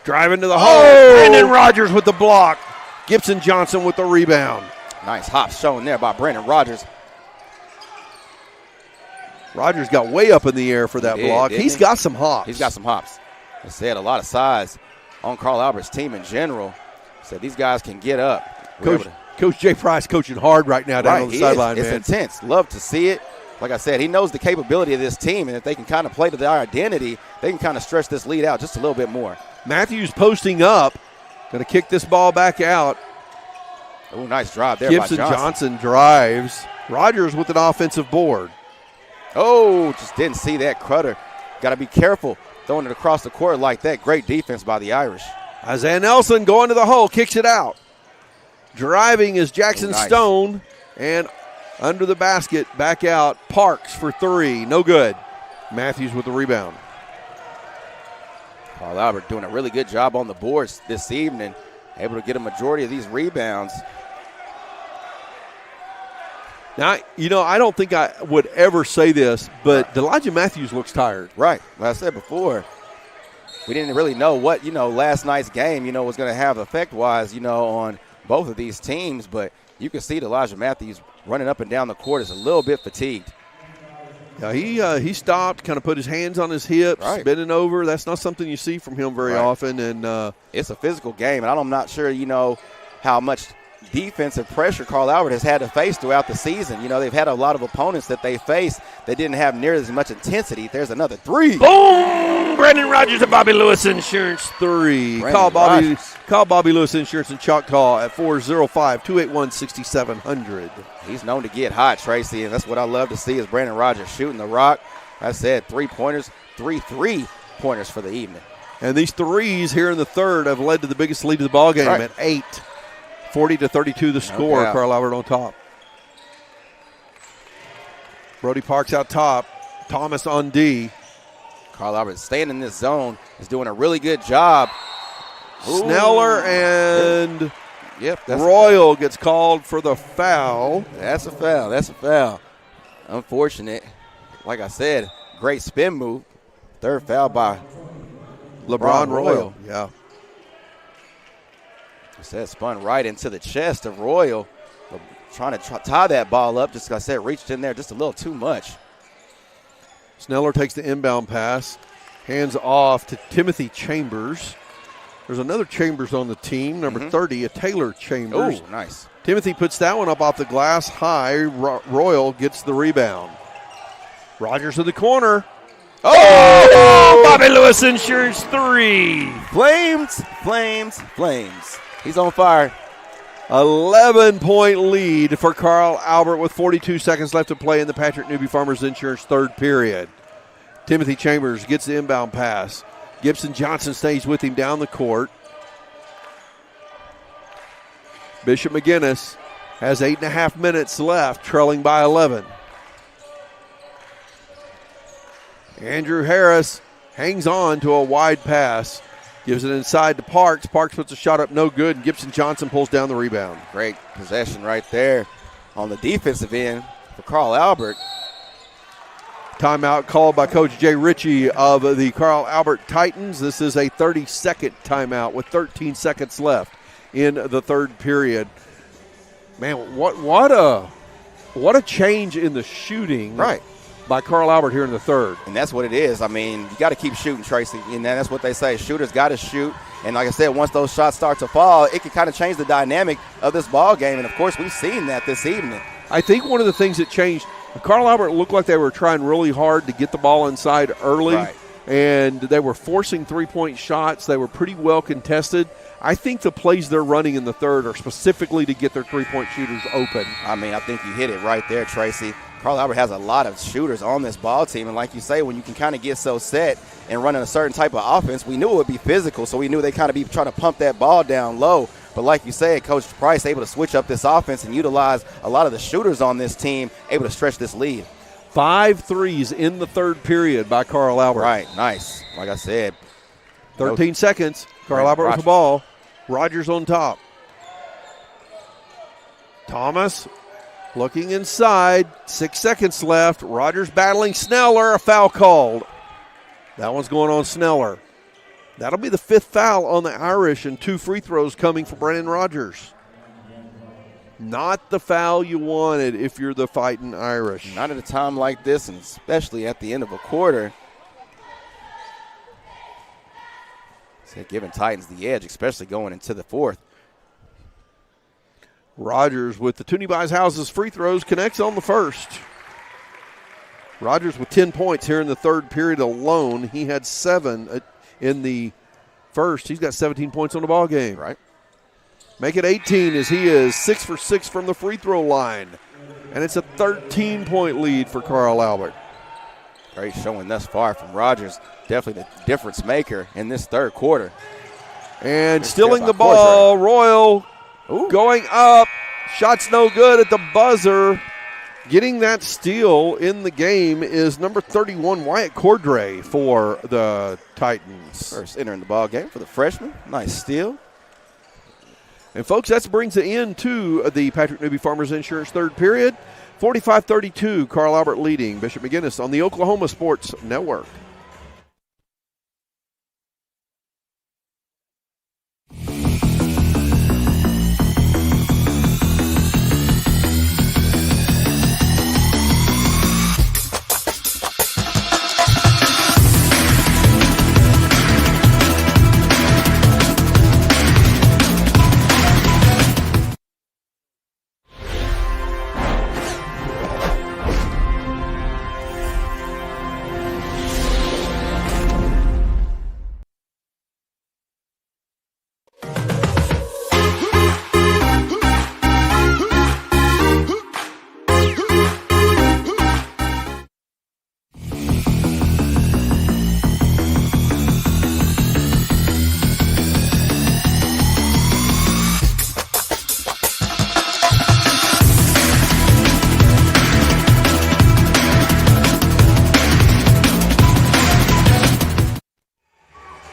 [SPEAKER 3] Driving to the hole. Brandon Rogers with the block. Gibson Johnson with the rebound.
[SPEAKER 4] Nice hop shown there by Brandon Rogers.
[SPEAKER 3] Rogers got way up in the air for that block. He's got some hops.
[SPEAKER 4] He's got some hops. I said a lot of size on Carl Albert's team in general. Said these guys can get up.
[SPEAKER 3] Coach Jay Price coaching hard right now down on the sideline, man.
[SPEAKER 4] It's intense. Love to see it. Like I said, he knows the capability of this team, and if they can kind of play to their identity, they can kind of stretch this lead out just a little bit more.
[SPEAKER 3] Matthews posting up. Going to kick this ball back out.
[SPEAKER 4] Oh, nice drive there
[SPEAKER 3] Gibson
[SPEAKER 4] by
[SPEAKER 3] Johnson drives. Rogers with an offensive board.
[SPEAKER 4] Oh, just didn't see that. Crutter. Got to be careful throwing it across the court like that. Great defense by the Irish.
[SPEAKER 3] Isaiah Nelson going to the hole, kicks it out. Driving is Jackson Stone, and under the basket, back out. Parks for 3, no good. Matthews with the rebound.
[SPEAKER 4] Carl Albert doing a really good job on the boards this evening, able to get a majority of these rebounds.
[SPEAKER 3] Now, you know, I don't think I would ever say this, but Elijah Matthews looks tired.
[SPEAKER 4] Right. Like I said before, we didn't really know what, last night's game, was going to have effect-wise, on both of these teams. But you can see Elijah Matthews running up and down the court is a little bit fatigued.
[SPEAKER 3] Yeah, he stopped, kind of put his hands on his hips, bending over. That's not something you see from him very often. And
[SPEAKER 4] it's a physical game, and I'm not sure, how much defensive pressure Carl Albert has had to face throughout the season. They've had a lot of opponents that they faced that didn't have near as much intensity. There's another 3.
[SPEAKER 3] Boom! Brandon Rogers and Bobby Lewis Insurance 3. Call Bobby Lewis Insurance in Choctaw at 405-281-6700.
[SPEAKER 4] He's known to get hot, Tracy, and that's what I love to see is Brandon Rogers shooting the rock. I said 3-pointers, 3 3-pointers for the evening.
[SPEAKER 3] And these threes here in the third have led to the biggest lead of the ball game at 8. 40-32 the score.
[SPEAKER 4] doubt.
[SPEAKER 3] Carl Albert on top. Brody Parks out top. Thomas on D.
[SPEAKER 4] Carl Albert staying in this zone is doing a really good job.
[SPEAKER 3] Sneller and Royal gets called for the foul.
[SPEAKER 4] That's a foul. That's a foul. Unfortunate. Like I said, great spin move. Third foul by
[SPEAKER 3] LeBron Royal. Yeah.
[SPEAKER 4] I said spun right into the chest of Royal. Trying to tie that ball up. Just like I said, reached in there just a little too much.
[SPEAKER 3] Sneller takes the inbound pass. Hands off to Timothy Chambers. There's another Chambers on the team, number 30, a Taylor Chambers.
[SPEAKER 4] Oh, nice.
[SPEAKER 3] Timothy puts that one up off the glass high. Royal gets the rebound. Rogers in the corner. Oh, Bobby Lewis Insurance 3.
[SPEAKER 4] Flames, flames, flames. He's on fire.
[SPEAKER 3] 11-point lead for Carl Albert with 42 seconds left to play in the Patrick Newby Farmers Insurance third period. Timothy Chambers gets the inbound pass. Gibson Johnson stays with him down the court. Bishop McGuinness has 8.5 minutes left, trailing by 11. Andrew Harris hangs on to a wide pass, gives it inside to Parks. Parks puts a shot up, no good, and Gibson Johnson pulls down the rebound.
[SPEAKER 4] Great possession right there on the defensive end for Carl Albert.
[SPEAKER 3] Timeout called by Coach Jay Ritchie of the Carl Albert Titans. This is a 30-second timeout with 13 seconds left in the third period. Man, what a change in the shooting by Carl Albert here in the third.
[SPEAKER 4] And that's what it is. I mean, you got to keep shooting, Tracy. And that's what they say. Shooters got to shoot. And like I said, once those shots start to fall, it can kind of change the dynamic of this ball game. And, of course, we've seen that this evening.
[SPEAKER 3] I think one of the things that changed, Carl Albert looked like they were trying really hard to get the ball inside early.
[SPEAKER 4] Right.
[SPEAKER 3] And they were forcing three-point shots. They were pretty well contested. I think the plays they're running in the third are specifically to get their three-point shooters open.
[SPEAKER 4] I mean, I think you hit it right there, Tracy. Carl Albert has a lot of shooters on this ball team. And like you say, when you can kind of get so set and running a certain type of offense, we knew it would be physical, so we knew they kind of be trying to pump that ball down low. But like you said, Coach Price able to switch up this offense and utilize a lot of the shooters on this team, able to stretch this lead. 5
[SPEAKER 3] threes in the third period by Carl Albert.
[SPEAKER 4] Right, nice. Like I said.
[SPEAKER 3] 13 seconds. Carl Albert with the ball. Rogers on top. Thomas looking inside. 6 seconds left. Rogers battling Sneller. A foul called. That one's going on Sneller. That'll be the 5th foul on the Irish and 2 free throws coming for Brennan Rogers. Not the foul you wanted if you're the Fighting Irish.
[SPEAKER 4] Not at a time like this, and especially at the end of a quarter. So giving Titans the edge, especially going into the fourth.
[SPEAKER 3] Rogers with the Toonie Buys Houses free throws connects on the first. Rogers with 10 points here in the third period alone. He had 7 in the first. He's got 17 points on the ball game.
[SPEAKER 4] Right.
[SPEAKER 3] Make it 18 as he is 6 for 6 from the free throw line. And it's a 13-point lead for Carl Albert.
[SPEAKER 4] Great showing thus far from Rogers. Definitely the difference maker in this third quarter.
[SPEAKER 3] And stealing the ball, Royal going up. Shot's no good at the buzzer. Getting that steal in the game is number 31, Wyatt Cordray for the Titans.
[SPEAKER 4] First entering the ball game for the freshman. Nice steal.
[SPEAKER 3] And, folks, that brings the end to the Patrick Newby Farmers Insurance third period. 45-32, Carl Albert leading Bishop McGuinness on the Oklahoma Sports Network.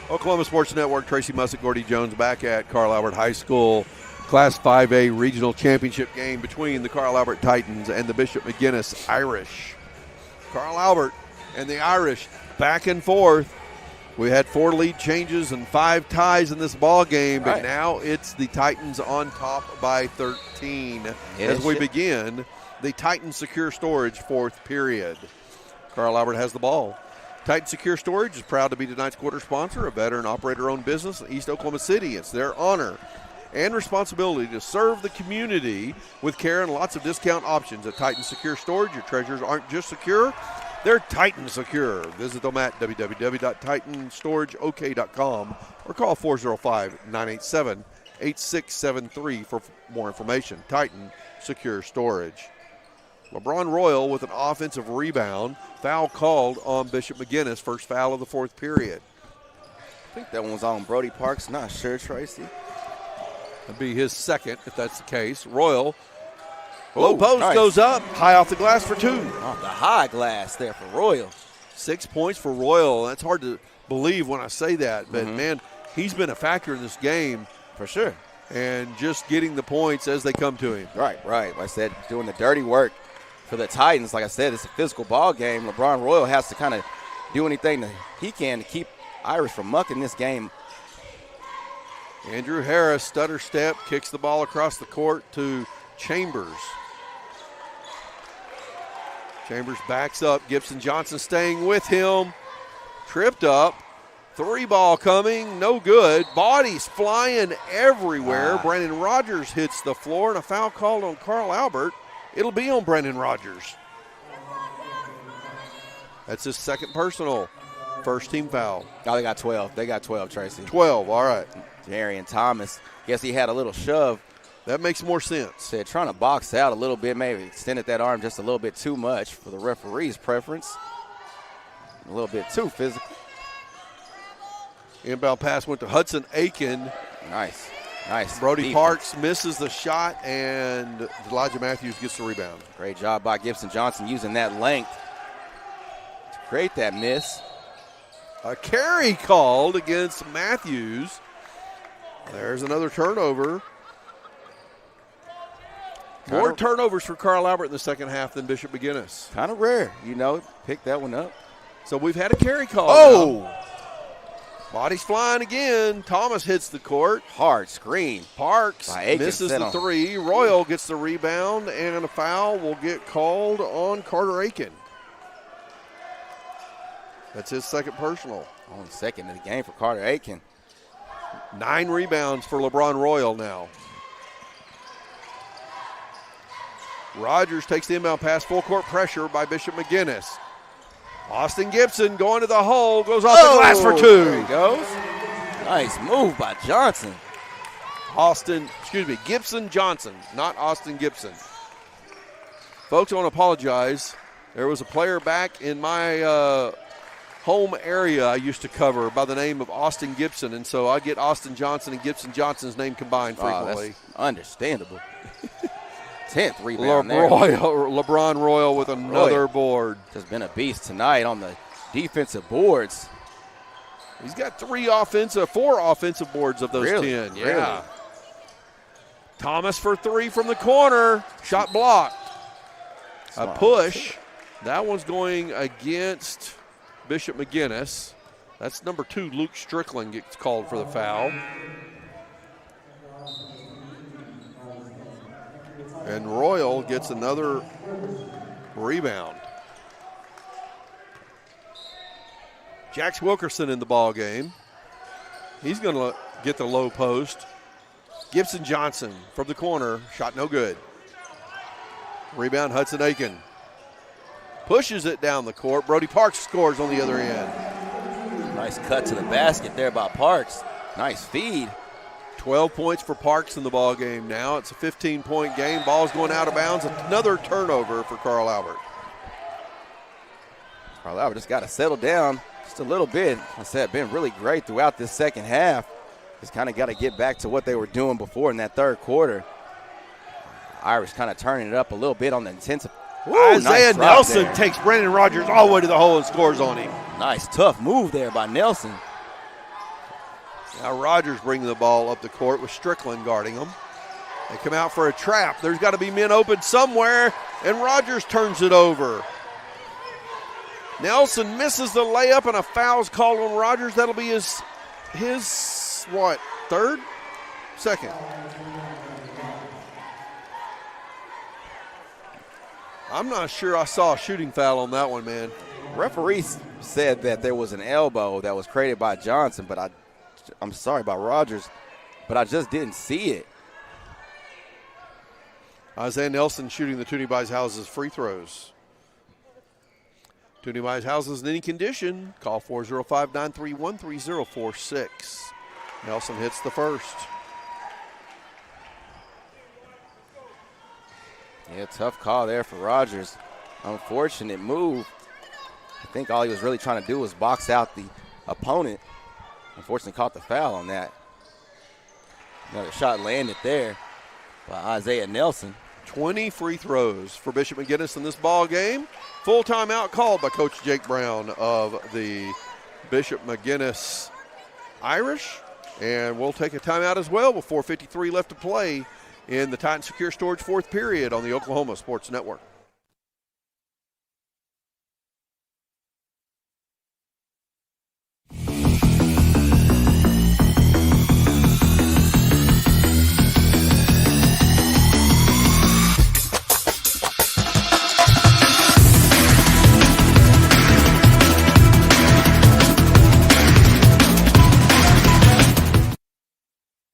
[SPEAKER 3] Oklahoma Sports Network, Tracy Mussick, Gordy Jones back at Carl Albert High School. Class 5A regional championship game between the Carl Albert Titans and the Bishop McGuinness Irish. Carl Albert and the Irish back and forth. We had 4 lead changes and 5 ties in this ball game, but now it's the Titans on top by 13 as we begin the Titans Secure Storage fourth period. Carl Albert has the ball. Titan Secure Storage is proud to be tonight's quarter sponsor, a veteran operator-owned business in East Oklahoma City. It's their honor and responsibility to serve the community with care and lots of discount options at Titan Secure Storage. Your treasures aren't just secure, they're Titan Secure. Visit them at www.titansstorageok.com or call 405-987-8673 for more information. Titan Secure Storage. LeBron Royal with an offensive rebound. Foul called on Bishop McGuinness. First foul of the fourth period.
[SPEAKER 4] I think that one was on Brody Parks. Not sure, Tracy.
[SPEAKER 3] That'd be his second, if that's the case. Royal Low post
[SPEAKER 4] nice.
[SPEAKER 3] goes up, high off the glass for 2.
[SPEAKER 4] Off the high glass there for Royal.
[SPEAKER 3] 6 points for Royal. That's hard to believe when I say that, but man, he's been a factor in this game.
[SPEAKER 4] For sure.
[SPEAKER 3] And just getting the points as they come to him.
[SPEAKER 4] Right. Like I said, doing the dirty work for the Titans. Like I said, it's a physical ball game. LeBron Royal has to kind of do anything that he can to keep Irish from mucking this game.
[SPEAKER 3] Andrew Harris, stutter step, kicks the ball across the court to Chambers. Chambers backs up. Gibson Johnson staying with him. Tripped up. 3 ball coming, no good. Bodies flying everywhere. Brandon Rogers hits the floor, and a foul called on Carl Albert. It'll be on Brandon Rogers. That's his second personal. First team foul.
[SPEAKER 4] Oh, they got 12. They got 12, Tracy.
[SPEAKER 3] 12, all right.
[SPEAKER 4] Jarian Thomas. Guess he had a little shove.
[SPEAKER 3] That makes more sense.
[SPEAKER 4] Said trying to box out a little bit, maybe extended that arm just a little bit too much for the referee's preference. A little bit too physical.
[SPEAKER 3] Inbound pass went to Hudson Aiken.
[SPEAKER 4] Nice.
[SPEAKER 3] Brody
[SPEAKER 4] defense.
[SPEAKER 3] Parks misses the shot, and Elijah Matthews gets the rebound.
[SPEAKER 4] Great job by Gibson Johnson using that length to create that miss.
[SPEAKER 3] A carry called against Matthews. There's another turnover. More turnovers for Carl Albert in the second half than Bishop McGuinness.
[SPEAKER 4] Kind of rare, pick that one up.
[SPEAKER 3] So we've had a carry call.
[SPEAKER 4] Oh!
[SPEAKER 3] Bodies flying again. Thomas hits the court.
[SPEAKER 4] Hard screen.
[SPEAKER 3] Parks
[SPEAKER 4] Aiken
[SPEAKER 3] misses the 3. Royal gets the rebound, and a foul will get called on Carter Aiken. That's his second personal.
[SPEAKER 4] Only second in the game for Carter Aiken.
[SPEAKER 3] 9 rebounds for LeBron Royal now. Rogers takes the inbound pass, full court pressure by Bishop McGuinness. Austin Gibson going to the hole, goes off the glass for 2.
[SPEAKER 4] There he goes. Nice move by Johnson.
[SPEAKER 3] Gibson Johnson, not Austin Gibson. Folks, I want to apologize. There was a player back in my home area I used to cover by the name of Austin Gibson, and so I get Austin Johnson and Gibson Johnson's name combined frequently.
[SPEAKER 4] That's understandable. 10th rebound
[SPEAKER 3] LeBron Royal with another board.
[SPEAKER 4] Just been a beast tonight on the defensive boards.
[SPEAKER 3] He's got 4 offensive boards of those 10. Yeah.
[SPEAKER 4] Really?
[SPEAKER 3] Thomas for 3 from the corner. Shot blocked. A push. That one's going against Bishop McGuinness. That's number 2, Luke Strickland, gets called for the foul. And Royal gets another rebound. Jax Wilkerson in the ball game. He's going to get the low post. Gibson Johnson from the corner. Shot no good. Rebound Hudson Aiken. Pushes it down the court. Brody Parks scores on the other end.
[SPEAKER 4] Nice cut to the basket there by Parks. Nice feed.
[SPEAKER 3] 12 points for Parks in the ball game now. It's a 15-point game. Ball's going out of bounds. Another turnover for Carl Albert.
[SPEAKER 4] Carl Albert just got to settle down just a little bit. Like I said, been really great throughout this second half. Just kind of got to get back to what they were doing before in that third quarter. Irish kind of turning it up a little bit on the intensive.
[SPEAKER 3] Isaiah Nelson takes Brandon Rogers all the way to the hole and scores on him.
[SPEAKER 4] Nice, tough move there by Nelson.
[SPEAKER 3] Now Rogers bringing the ball up the court with Strickland guarding them. They come out for a trap. There's got to be men open somewhere, and Rogers turns it over. Nelson misses the layup, and a foul's called on Rogers. That'll be his third? Second. I'm not sure I saw a shooting foul on that one, man.
[SPEAKER 4] Referee said that there was an elbow that was created by Johnson, but I'm sorry about Rogers, but I just didn't see it.
[SPEAKER 3] Isaiah Nelson shooting the Toonie Buys Houses free throws. Toonie Buys Houses in any condition. Call 405-931-3046. Nelson hits the first.
[SPEAKER 4] Yeah, tough call there for Rogers. Unfortunate move. I think all he was really trying to do was box out the opponent. Unfortunately, caught the foul on that. Another shot landed there by Isaiah Nelson.
[SPEAKER 3] 20 free throws for Bishop McGuinness in this ball game. Full timeout called by Coach Jake Brown of the Bishop McGuinness Irish. And we'll take a timeout as well with 4:53 left to play in the Titan Secure Storage fourth period on the Oklahoma Sports Network.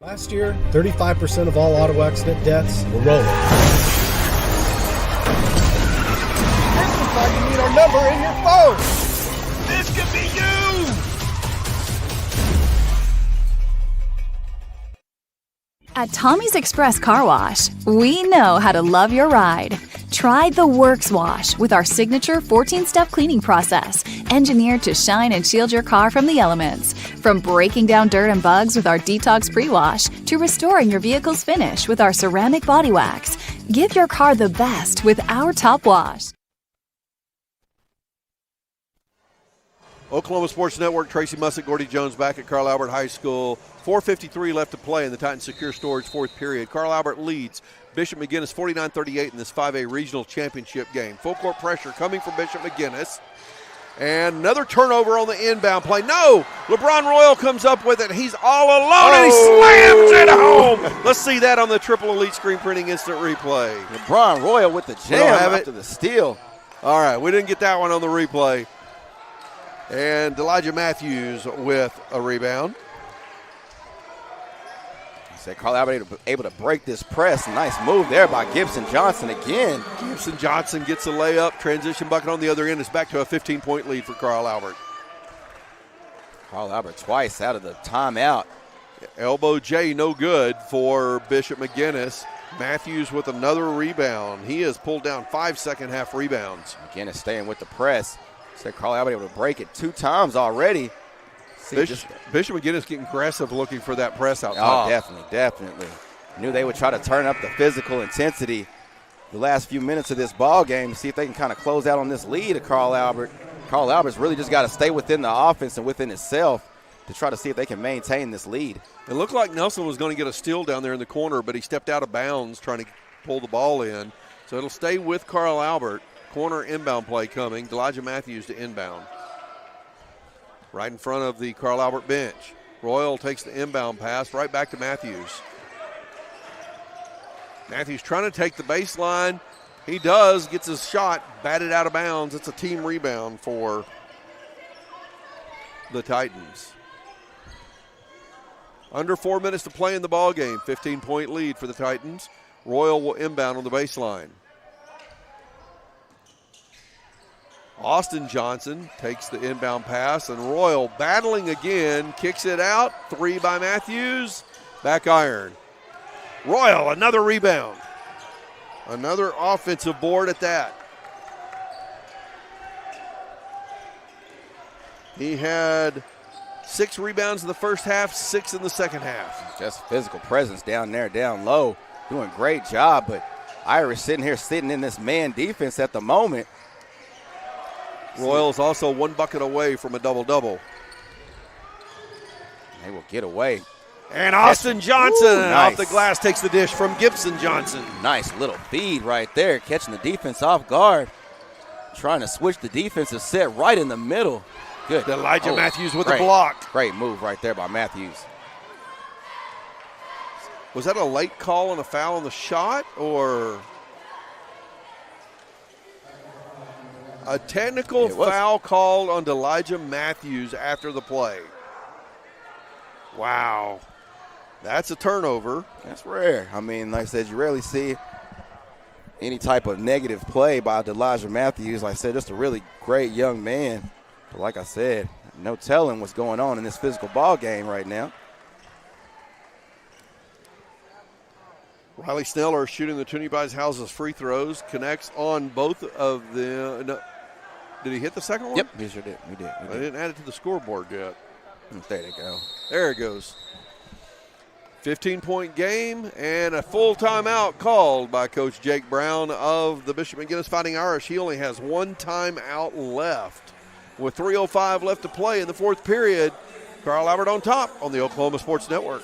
[SPEAKER 10] Last year, 35% of all auto accident deaths were rolling.
[SPEAKER 11] This is why you need our number in your phone. This could be you.
[SPEAKER 7] At Tommy's Express Car Wash, we know how to love your ride. Try the Works Wash with our signature 14-step cleaning process, engineered to shine and shield your car from the elements. From breaking down dirt and bugs with our Detox Pre-Wash to restoring your vehicle's finish with our ceramic body wax. Give your car the best with our Top Wash.
[SPEAKER 3] Oklahoma Sports Network, Tracy Mussick, Gordy Jones back at Carl Albert High School. 4:53 left to play in the Titan Secure Storage fourth period. Carl Albert leads Bishop McGuinness 49-38 in this 5A regional championship game. Full court pressure coming from Bishop McGuinness. And another turnover on the inbound play. No! LeBron Royal comes up with it. He's all alone, and he slams it home. Let's see that on the Triple Elite Screen Printing Instant Replay.
[SPEAKER 4] LeBron Royal with the jam after the steal.
[SPEAKER 3] All right, we didn't get that one on the replay. And Elijah Matthews with a rebound.
[SPEAKER 4] Said Carl Albert able to break this press. Nice move there by Gibson Johnson again.
[SPEAKER 3] Gibson Johnson gets a layup. Transition bucket on the other end. It's back to a 15-point lead for Carl Albert.
[SPEAKER 4] Carl Albert twice out of the timeout.
[SPEAKER 3] Elbow J no good for Bishop McGuinness. Matthews with another rebound. He has pulled down 5 second-half rebounds.
[SPEAKER 4] McGuinness staying with the press. Said Carl Albert able to break it 2 times already.
[SPEAKER 3] Bishop McGuinness getting aggressive looking for that press out top.
[SPEAKER 4] Oh, definitely. Knew they would try to turn up the physical intensity the last few minutes of this ball game to see if they can kind of close out on this lead of Carl Albert. Carl Albert's really just got to stay within the offense and within itself to try to see if they can maintain this lead.
[SPEAKER 3] It looked like Nelson was going to get a steal down there in the corner, but he stepped out of bounds trying to pull the ball in. So it'll stay with Carl Albert. Corner inbound play coming. Elijah Matthews to inbound. Right in front of the Carl Albert bench. Royal takes the inbound pass right back to Matthews. Matthews trying to take the baseline. He does, gets his shot batted out of bounds. It's a team rebound for the Titans. Under 4 minutes to play in the ball game. 15-point lead for the Titans. Royal will inbound on the baseline. Austin Johnson takes the inbound pass, and Royal battling again, kicks it out. 3 by Matthews. Back iron. Royal, another rebound. Another offensive board at that. He had 6 rebounds in the first half, 6 in the second half.
[SPEAKER 4] Just physical presence down there, down low. Doing a great job, but Irish sitting in this man defense at the moment.
[SPEAKER 3] Royal is also 1 bucket away from a double-double.
[SPEAKER 4] They will get away.
[SPEAKER 3] And Austin Johnson off the glass takes the dish from Gibson Johnson.
[SPEAKER 4] Nice little feed right there, catching the defense off guard. Trying to switch the defensive set right in the middle. Good.
[SPEAKER 3] Elijah Matthews with a block.
[SPEAKER 4] Great move right there by Matthews.
[SPEAKER 3] Was that a late call on a foul on the shot, or a technical foul called on Elijah Matthews after the play? Wow. That's a turnover.
[SPEAKER 4] That's rare. I mean, like I said, you rarely see any type of negative play by Elijah Matthews. Like I said, just a really great young man. But like I said, no telling what's going on in this physical ball game right now.
[SPEAKER 3] Riley Sneller shooting the Toonie Buys Houses free throws. Connects on both of them. No, did he hit the second one?
[SPEAKER 4] Yep, he sure did. We did.
[SPEAKER 3] I didn't add it to the scoreboard yet.
[SPEAKER 4] There they go.
[SPEAKER 3] There it goes. 15-point game and a full timeout called by Coach Jake Brown of the Bishop McGuinness Fighting Irish. He only has one timeout left. With 3:05 left to play in the fourth period, Carl Albert on top on the Oklahoma Sports Network.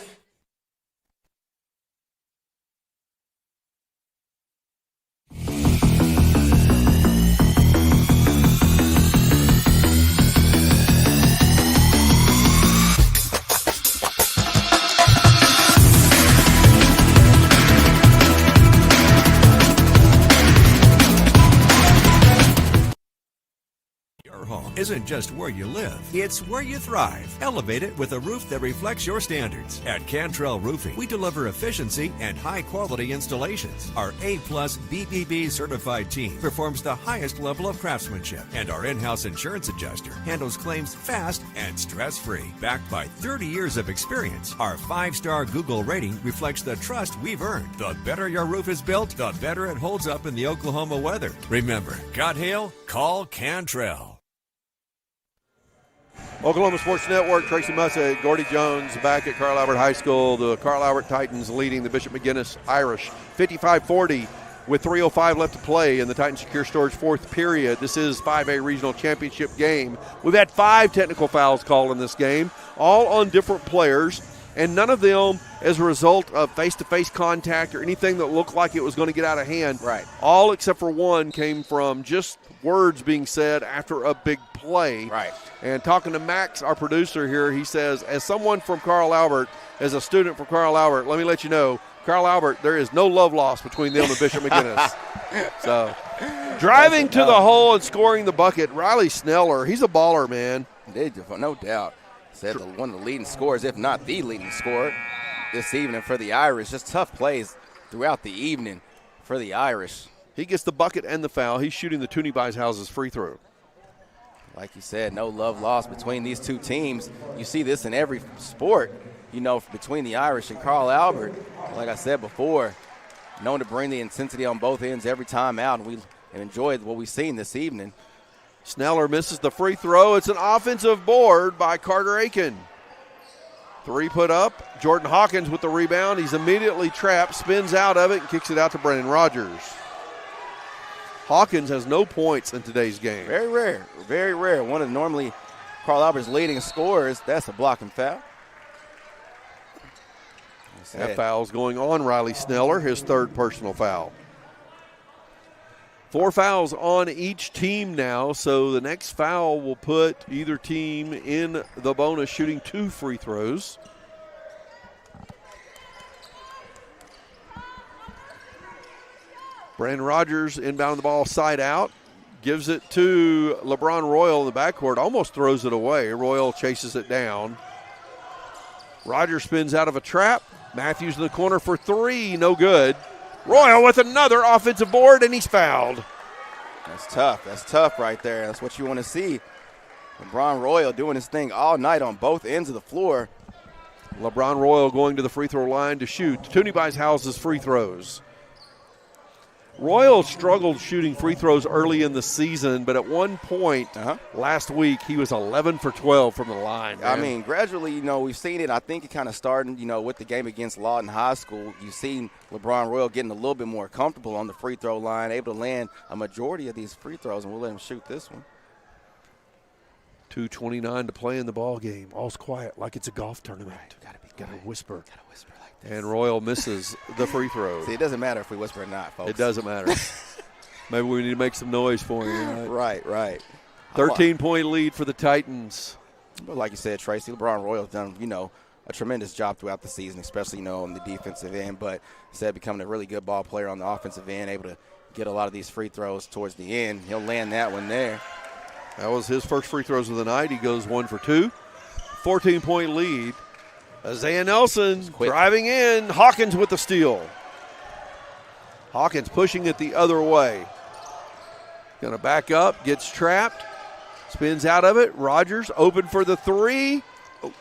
[SPEAKER 6] Isn't just where you live, it's where you thrive. Elevate it with a roof that reflects your standards. At Cantrell Roofing, we deliver efficiency and high-quality installations. Our A-plus BBB certified team performs the highest level of craftsmanship, and our in-house insurance adjuster handles claims fast and stress-free. Backed by 30 years of experience, our 5-star Google rating reflects the trust we've earned. The better your roof is built, the better it holds up in the Oklahoma weather. Remember, got hail? Call Cantrell.
[SPEAKER 3] Oklahoma Sports Network, Tracy Mussett, Gordy Jones back at Carl Albert High School. The Carl Albert Titans leading the Bishop McGuinness Irish 55-40 with 3:05 left to play in the Titan Secure Storage fourth period. This is 5A Regional Championship game. We've had 5 technical fouls called in this game, all on different players, and none of them as a result of face-to-face contact or anything that looked like it was going to get out of hand.
[SPEAKER 4] Right.
[SPEAKER 3] All except for one came from just words being said after a big play.
[SPEAKER 4] Right.
[SPEAKER 3] And talking to Max, our producer here, he says, as someone from Carl Albert, as a student from Carl Albert, let me let you know, Carl Albert, there is no love lost between them and Bishop McGuinness. So, driving to the hole and scoring the bucket, Riley Sneller, he's a baller, man.
[SPEAKER 4] No doubt. Said one of the leading scorers, if not the leading scorer this evening for the Irish. Just tough plays throughout the evening for the Irish.
[SPEAKER 3] He gets the bucket and the foul. He's shooting the Toonie House's free throw.
[SPEAKER 4] Like you said, no love lost between these two teams. You see this in every sport, between the Irish and Carl Albert. Like I said before, known to bring the intensity on both ends every time out, and we enjoyed what we've seen this evening.
[SPEAKER 3] Sneller misses the free throw. It's an offensive board by Carter Aiken. 3 put up. Jordan Hawkins with the rebound. He's immediately trapped, spins out of it, and kicks it out to Brennan Rogers. Hawkins has no points in today's game.
[SPEAKER 4] Very rare, very rare. One of normally Carl Albert's leading scorers. That's a blocking foul.
[SPEAKER 3] That foul's going on Riley Sneller, his third personal foul. 4 fouls on each team now, so the next foul will put either team in the bonus shooting 2 free throws. Brandon Rogers inbound the ball side out, gives it to LeBron Royal in the backcourt, almost throws it away. Royal chases it down. Rogers spins out of a trap. Matthews in the corner for 3, no good. Royal with another offensive board, and he's fouled.
[SPEAKER 4] That's tough. That's tough right there. That's what you want to see. LeBron Royal doing his thing all night on both ends of the floor.
[SPEAKER 3] LeBron Royal going to the free throw line to shoot. Toonie House's free throws. Royal struggled shooting free throws early in the season, but at one point last week he was 11 for 12 from the line. Man.
[SPEAKER 4] I mean, gradually, we've seen it. I think it kind of started, with the game against Lawton High School. You've seen LeBron Royal getting a little bit more comfortable on the free throw line, able to land a majority of these free throws, and we'll let him shoot this one.
[SPEAKER 3] 2:29 to play in the ball game. All's quiet like it's a golf tournament.
[SPEAKER 4] Right,
[SPEAKER 3] gotta whisper.
[SPEAKER 4] Gotta whisper like this.
[SPEAKER 3] And Royal misses the free throw.
[SPEAKER 4] See, it doesn't matter if we whisper or not, folks.
[SPEAKER 3] It doesn't matter. Maybe we need to make some noise for you.
[SPEAKER 4] Right.
[SPEAKER 3] 13-point lead for the Titans.
[SPEAKER 4] But like you said, Tracy, LeBron Royal's done, a tremendous job throughout the season, especially, on the defensive end. But instead of becoming a really good ball player on the offensive end, able to get a lot of these free throws towards the end. He'll land that one there.
[SPEAKER 3] That was his first free throws of the night. He goes 1 for 2. 14-point lead. Isaiah Nelson driving in. Hawkins with the steal. Hawkins pushing it the other way. Going to back up, gets trapped, spins out of it. Rogers open for the 3,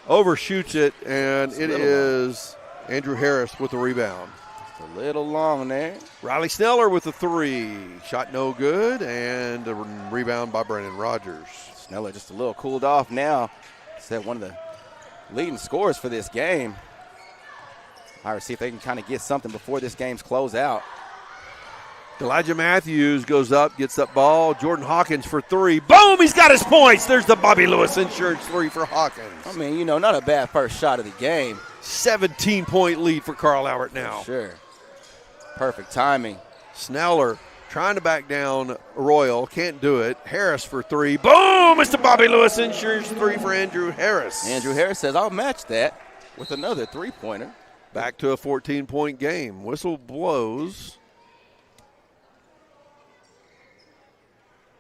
[SPEAKER 3] overshoots it, and it is Andrew Harris with the rebound.
[SPEAKER 4] Just a little long there.
[SPEAKER 3] Riley Sneller with the 3. Shot no good, and a rebound by Brandon Rogers.
[SPEAKER 4] Sneller just a little cooled off now. Said one of the leading scorers for this game. All right, see if they can kind of get something before this game's close out.
[SPEAKER 3] Elijah Matthews goes up, gets that ball. Jordan Hawkins for three. Boom! He's got his points. There's the Bobby Lewis Insurance three for Hawkins.
[SPEAKER 4] I mean, you know, not a bad first shot of the game.
[SPEAKER 3] 17-point lead for Carl Albert now.
[SPEAKER 4] Sure. Perfect timing.
[SPEAKER 3] Sneller trying to back down Royal. Can't do it. Harris for three. Boom! It's the Bobby Lewis Insurance three for Andrew Harris.
[SPEAKER 4] Andrew Harris says, I'll match that with another three-pointer.
[SPEAKER 3] Back to a 14-point game. Whistle blows.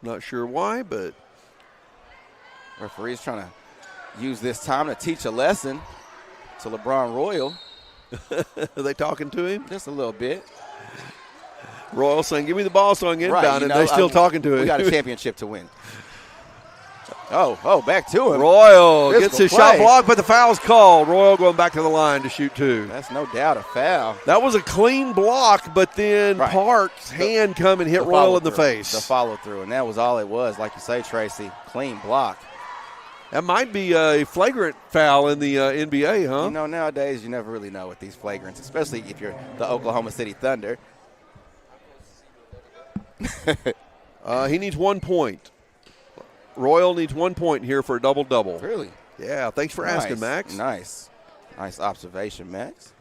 [SPEAKER 3] Not sure why, but
[SPEAKER 4] referee's trying to use this time to teach a lesson to LeBron Royal.
[SPEAKER 3] Are they talking to him?
[SPEAKER 4] Just a little bit.
[SPEAKER 3] Royal saying, give me the ball so I can get
[SPEAKER 4] Right,
[SPEAKER 3] inbound, and they're still talking to him.
[SPEAKER 4] We got a championship to win. Oh, back to him.
[SPEAKER 3] Royal gets his
[SPEAKER 4] play.
[SPEAKER 3] shot blocked, but the foul's called. Royal going back to the line to shoot two.
[SPEAKER 4] That's no doubt a foul.
[SPEAKER 3] That was a clean block, but then Park's hand come and hit Royal in the face.
[SPEAKER 4] The follow-through, and that was all it was. Like you say, Tracy, clean block.
[SPEAKER 3] That might be a flagrant foul in the NBA, huh?
[SPEAKER 4] You know, nowadays you never really know with these flagrants, especially if you're the Oklahoma City Thunder.
[SPEAKER 3] He needs 1 point. Royal needs 1 point here for a double-double.
[SPEAKER 4] Really?
[SPEAKER 3] Yeah, thanks for asking, Max.
[SPEAKER 4] Nice observation, Max.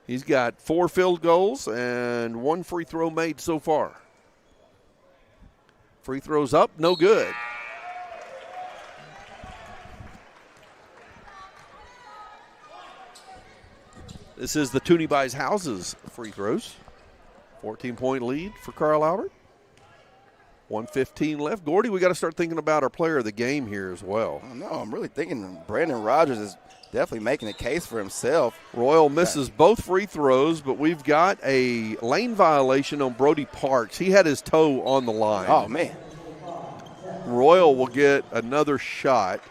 [SPEAKER 3] He's got 4 field goals and 1 free throw made so far. Free throws up, no good. This is the Toonie Buys Houses free throws. 14-point lead for Carl Albert. 1:15 left. Gordy, we got to start thinking about our player of the game here as well.
[SPEAKER 4] I don't know. I'm really thinking Brandon Rogers is definitely making a case for himself.
[SPEAKER 3] Royal misses both free throws, but we've got a lane violation on Brody Parks. He had his toe on the line.
[SPEAKER 4] Oh, man.
[SPEAKER 3] Royal will get another shot.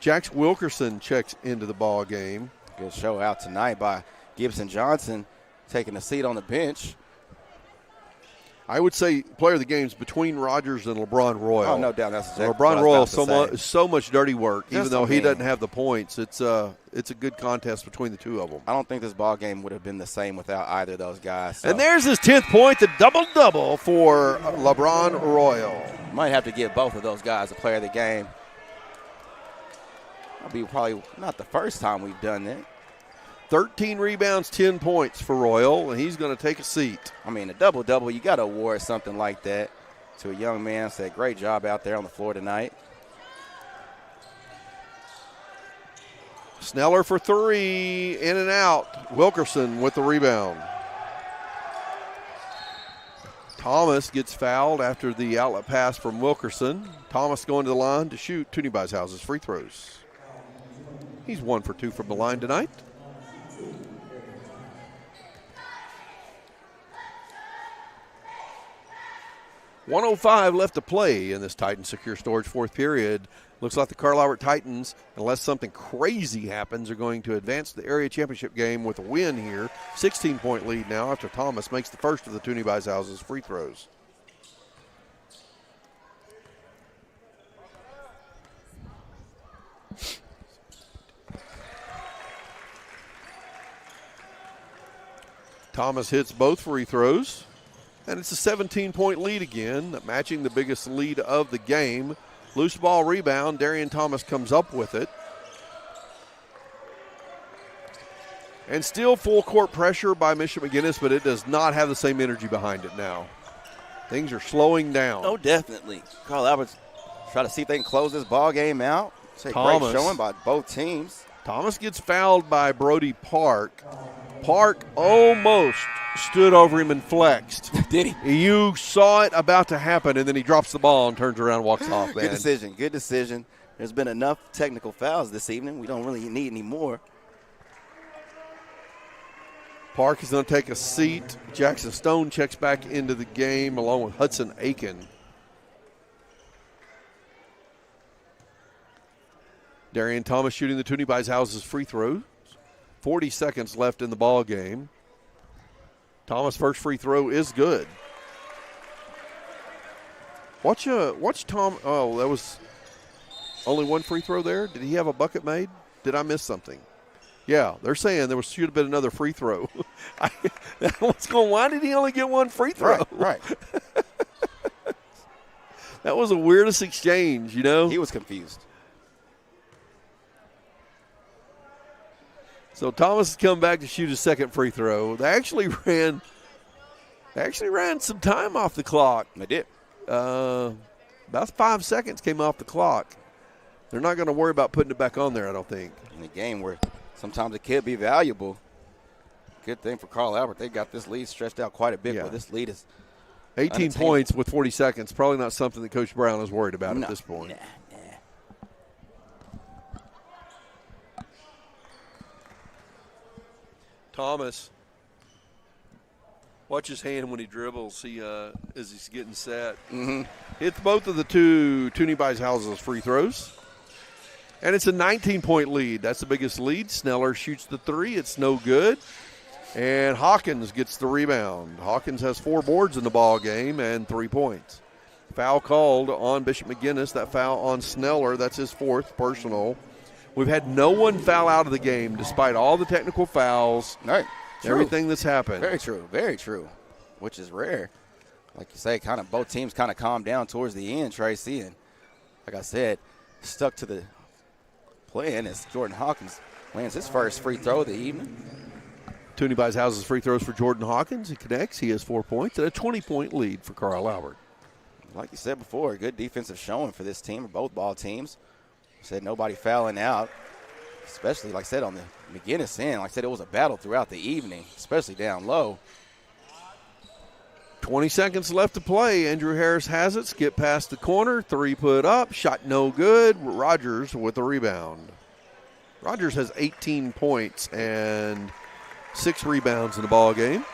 [SPEAKER 3] Jax Wilkerson checks into the ball game.
[SPEAKER 4] Good show out tonight by Gibson Johnson, taking a seat on the bench.
[SPEAKER 3] I would say player of the game is between Rogers and LeBron Royal.
[SPEAKER 4] Oh, no doubt. That's exactly
[SPEAKER 3] LeBron Royal, so much dirty work. Even though he doesn't have the points, it's a good contest between the two of them.
[SPEAKER 4] I don't think this ball game would have been the same without either of those guys. So.
[SPEAKER 3] And there's his 10th point, the double-double for LeBron Royal.
[SPEAKER 4] Might have to give both of those guys a player of the game. That'll be probably not the first time we've done that.
[SPEAKER 3] 13 rebounds, 10 points for Royal, and he's going to take a seat.
[SPEAKER 4] I mean, a double-double, you got to award something like that to a young man. Said, great job out there on the floor tonight.
[SPEAKER 3] Sneller for three, in and out. Wilkerson with the rebound. Thomas gets fouled after the outlet pass from Wilkerson. Thomas going to the line to shoot Toonie Buys Houses free throws. He's 1 for 2 from the line tonight. .105 left to play in this Titans Secure Storage fourth period. Looks like the Carl Albert Titans, unless something crazy happens, are going to advance to the area championship game with a win here. 16-point lead now after Thomas makes the first of the Toonie Buys Houses free throws. Thomas hits both free throws. And it's a 17-point lead again, matching the biggest lead of the game. Loose ball rebound. Darian Thomas comes up with it. And still full court pressure by Mission McGuinness, but it does not have the same energy behind it now. Things are slowing down.
[SPEAKER 4] Oh, definitely. Carl Albert's try to see if they can close this ball game out. It's a great showing by both teams.
[SPEAKER 3] Thomas gets fouled by Brody Park. Park almost stood over him and flexed.
[SPEAKER 4] Did he?
[SPEAKER 3] You saw it about to happen, and then he drops the ball and turns around and walks off. Man.
[SPEAKER 4] Good decision. There's been enough technical fouls this evening. We don't really need any more.
[SPEAKER 3] Park is going to take a seat. Jackson Stone checks back into the game along with Hudson Aiken. Darian Thomas shooting the Toonie Buys Houses free throws. 40 seconds left in the ball game. Thomas' first free throw is good. Watch Tom. Oh, that was only one free throw there. Did he have a bucket made? Did I miss something? Yeah, they're saying there should have been another free throw. Why did he only get one free throw?
[SPEAKER 4] Right.
[SPEAKER 3] That was the weirdest exchange, you know?
[SPEAKER 4] He was confused.
[SPEAKER 3] So Thomas has come back to shoot his second free throw. They actually ran some time off the clock.
[SPEAKER 4] They did.
[SPEAKER 3] About 5 seconds came off the clock. They're not going to worry about putting it back on there, I don't think.
[SPEAKER 4] In a game where sometimes it could be valuable. Good thing for Carl Albert. They got this lead stretched out quite a bit, but this lead is
[SPEAKER 3] 18 points with 40 seconds. Probably not something that Coach Brown is worried about at this point.
[SPEAKER 4] Nah.
[SPEAKER 3] Thomas, watch his hand when he dribbles. As he's getting set.
[SPEAKER 4] Mm-hmm.
[SPEAKER 3] Hits both of the two Tunney-Beishausen's free throws. And it's a 19-point lead. That's the biggest lead. Sneller shoots the three. It's no good. And Hawkins gets the rebound. Hawkins has 4 boards in the ball game and 3 points. Foul called on Bishop McGuinness. That foul on Sneller. That's his 4th personal. We've had no one foul out of the game despite all the technical fouls, everything that's happened.
[SPEAKER 4] Very true, very true, which is rare. Like you say, kind of both teams kind of calmed down towards the end, Tracy. And like I said, stuck to the plan as Jordan Hawkins lands his first free throw of the evening.
[SPEAKER 3] Tunney-Beishausen's free throws for Jordan Hawkins. He connects. He has 4 points and a 20-point lead for Carl Albert.
[SPEAKER 4] Like you said before, a good defensive showing for this team, or both ball teams. Said nobody fouling out, especially, like I said, on the McGuinness end. Like I said, it was a battle throughout the evening, especially down low.
[SPEAKER 3] 20 seconds left to play. Andrew Harris has it. Skip past the corner. 3 put up. Shot no good. Rogers with the rebound. Rogers has 18 points and 6 rebounds in the ball game.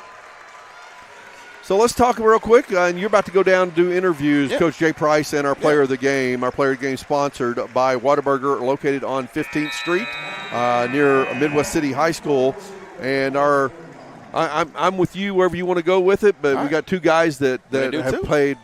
[SPEAKER 3] So let's talk real quick. And you're about to go down and do interviews.
[SPEAKER 4] Yeah.
[SPEAKER 3] Coach Jay Price and our player of the game. Our player of the game sponsored by Whataburger, located on 15th Street near Midwest City High School. And I'm with you wherever you want to go with it, but we got 2 guys that have played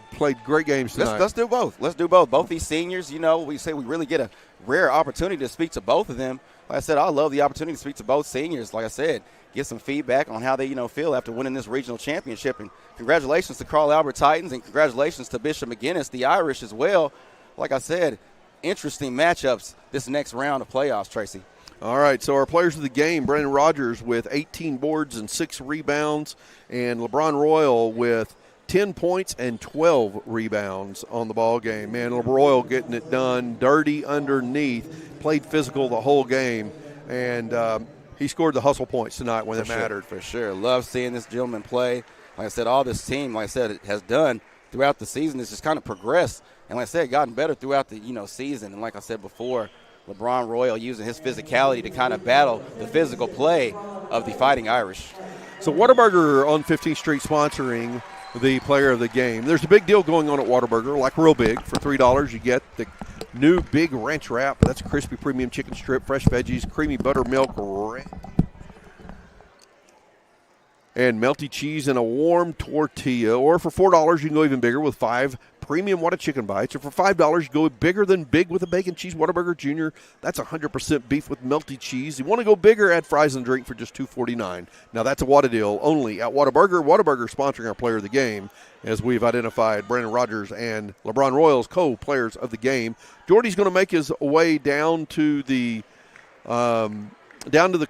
[SPEAKER 3] great games tonight.
[SPEAKER 4] Let's do both. Let's do both. Both these seniors, you know, we say we really get a rare opportunity to speak to both of them. Like I said, I love the opportunity to speak to both seniors. Like I said, get some feedback on how they, feel after winning this regional championship. And congratulations to Carl Albert Titans, and congratulations to Bishop McGuinness, the Irish, as well. Like I said, interesting matchups this next round of playoffs, Tracy.
[SPEAKER 3] All right, so our players of the game, Brandon Rogers with 18 boards and 6 rebounds, and LeBron Royal with 10 points and 12 rebounds on the ball game. Man, Royal getting it done, dirty underneath, played physical the whole game, and he scored the hustle points tonight when it mattered.
[SPEAKER 4] For sure. Love seeing this gentleman play. Like I said, all this team, like I said, it has done throughout the season is just kind of progressed. And like I said, gotten better throughout the, season. And like I said before, LeBron Royal using his physicality to kind of battle the physical play of the Fighting Irish.
[SPEAKER 3] So Whataburger on 15th Street sponsoring the player of the game. There's a big deal going on at Whataburger, like real big. For $3, you get the new big ranch wrap. That's crispy premium chicken strip, fresh veggies, creamy buttermilk, and melty cheese and a warm tortilla. Or for $4, you can go even bigger with 5 premium Whata chicken bites. Or for $5, you go bigger than big with a bacon cheese Whataburger Jr. That's 100% beef with melty cheese. You want to go bigger, add fries and drink for just $2.49. Now that's a Whata deal only at Whataburger. Whataburger sponsoring our player of the game, as we've identified Brandon Rogers and LeBron Royal as co-players of the game. Jordy's going to make his way down to the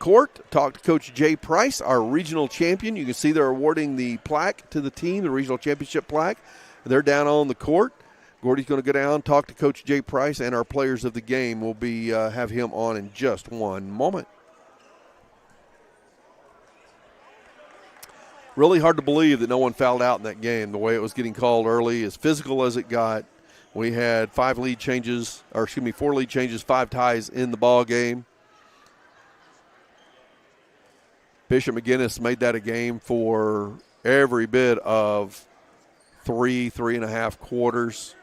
[SPEAKER 3] court, talk to Coach Jay Price, our regional champion. You can see they're awarding the plaque to the team, the regional championship plaque. They're down on the court. Gordy's going to go down, talk to Coach Jay Price, and our players of the game will be have him on in just one moment. Really hard to believe that no one fouled out in that game. The way it was getting called early, as physical as it got. We had 4 lead changes, 5 ties in the ball game. Bishop McGuinness made that a game for every bit of 3.5 quarters.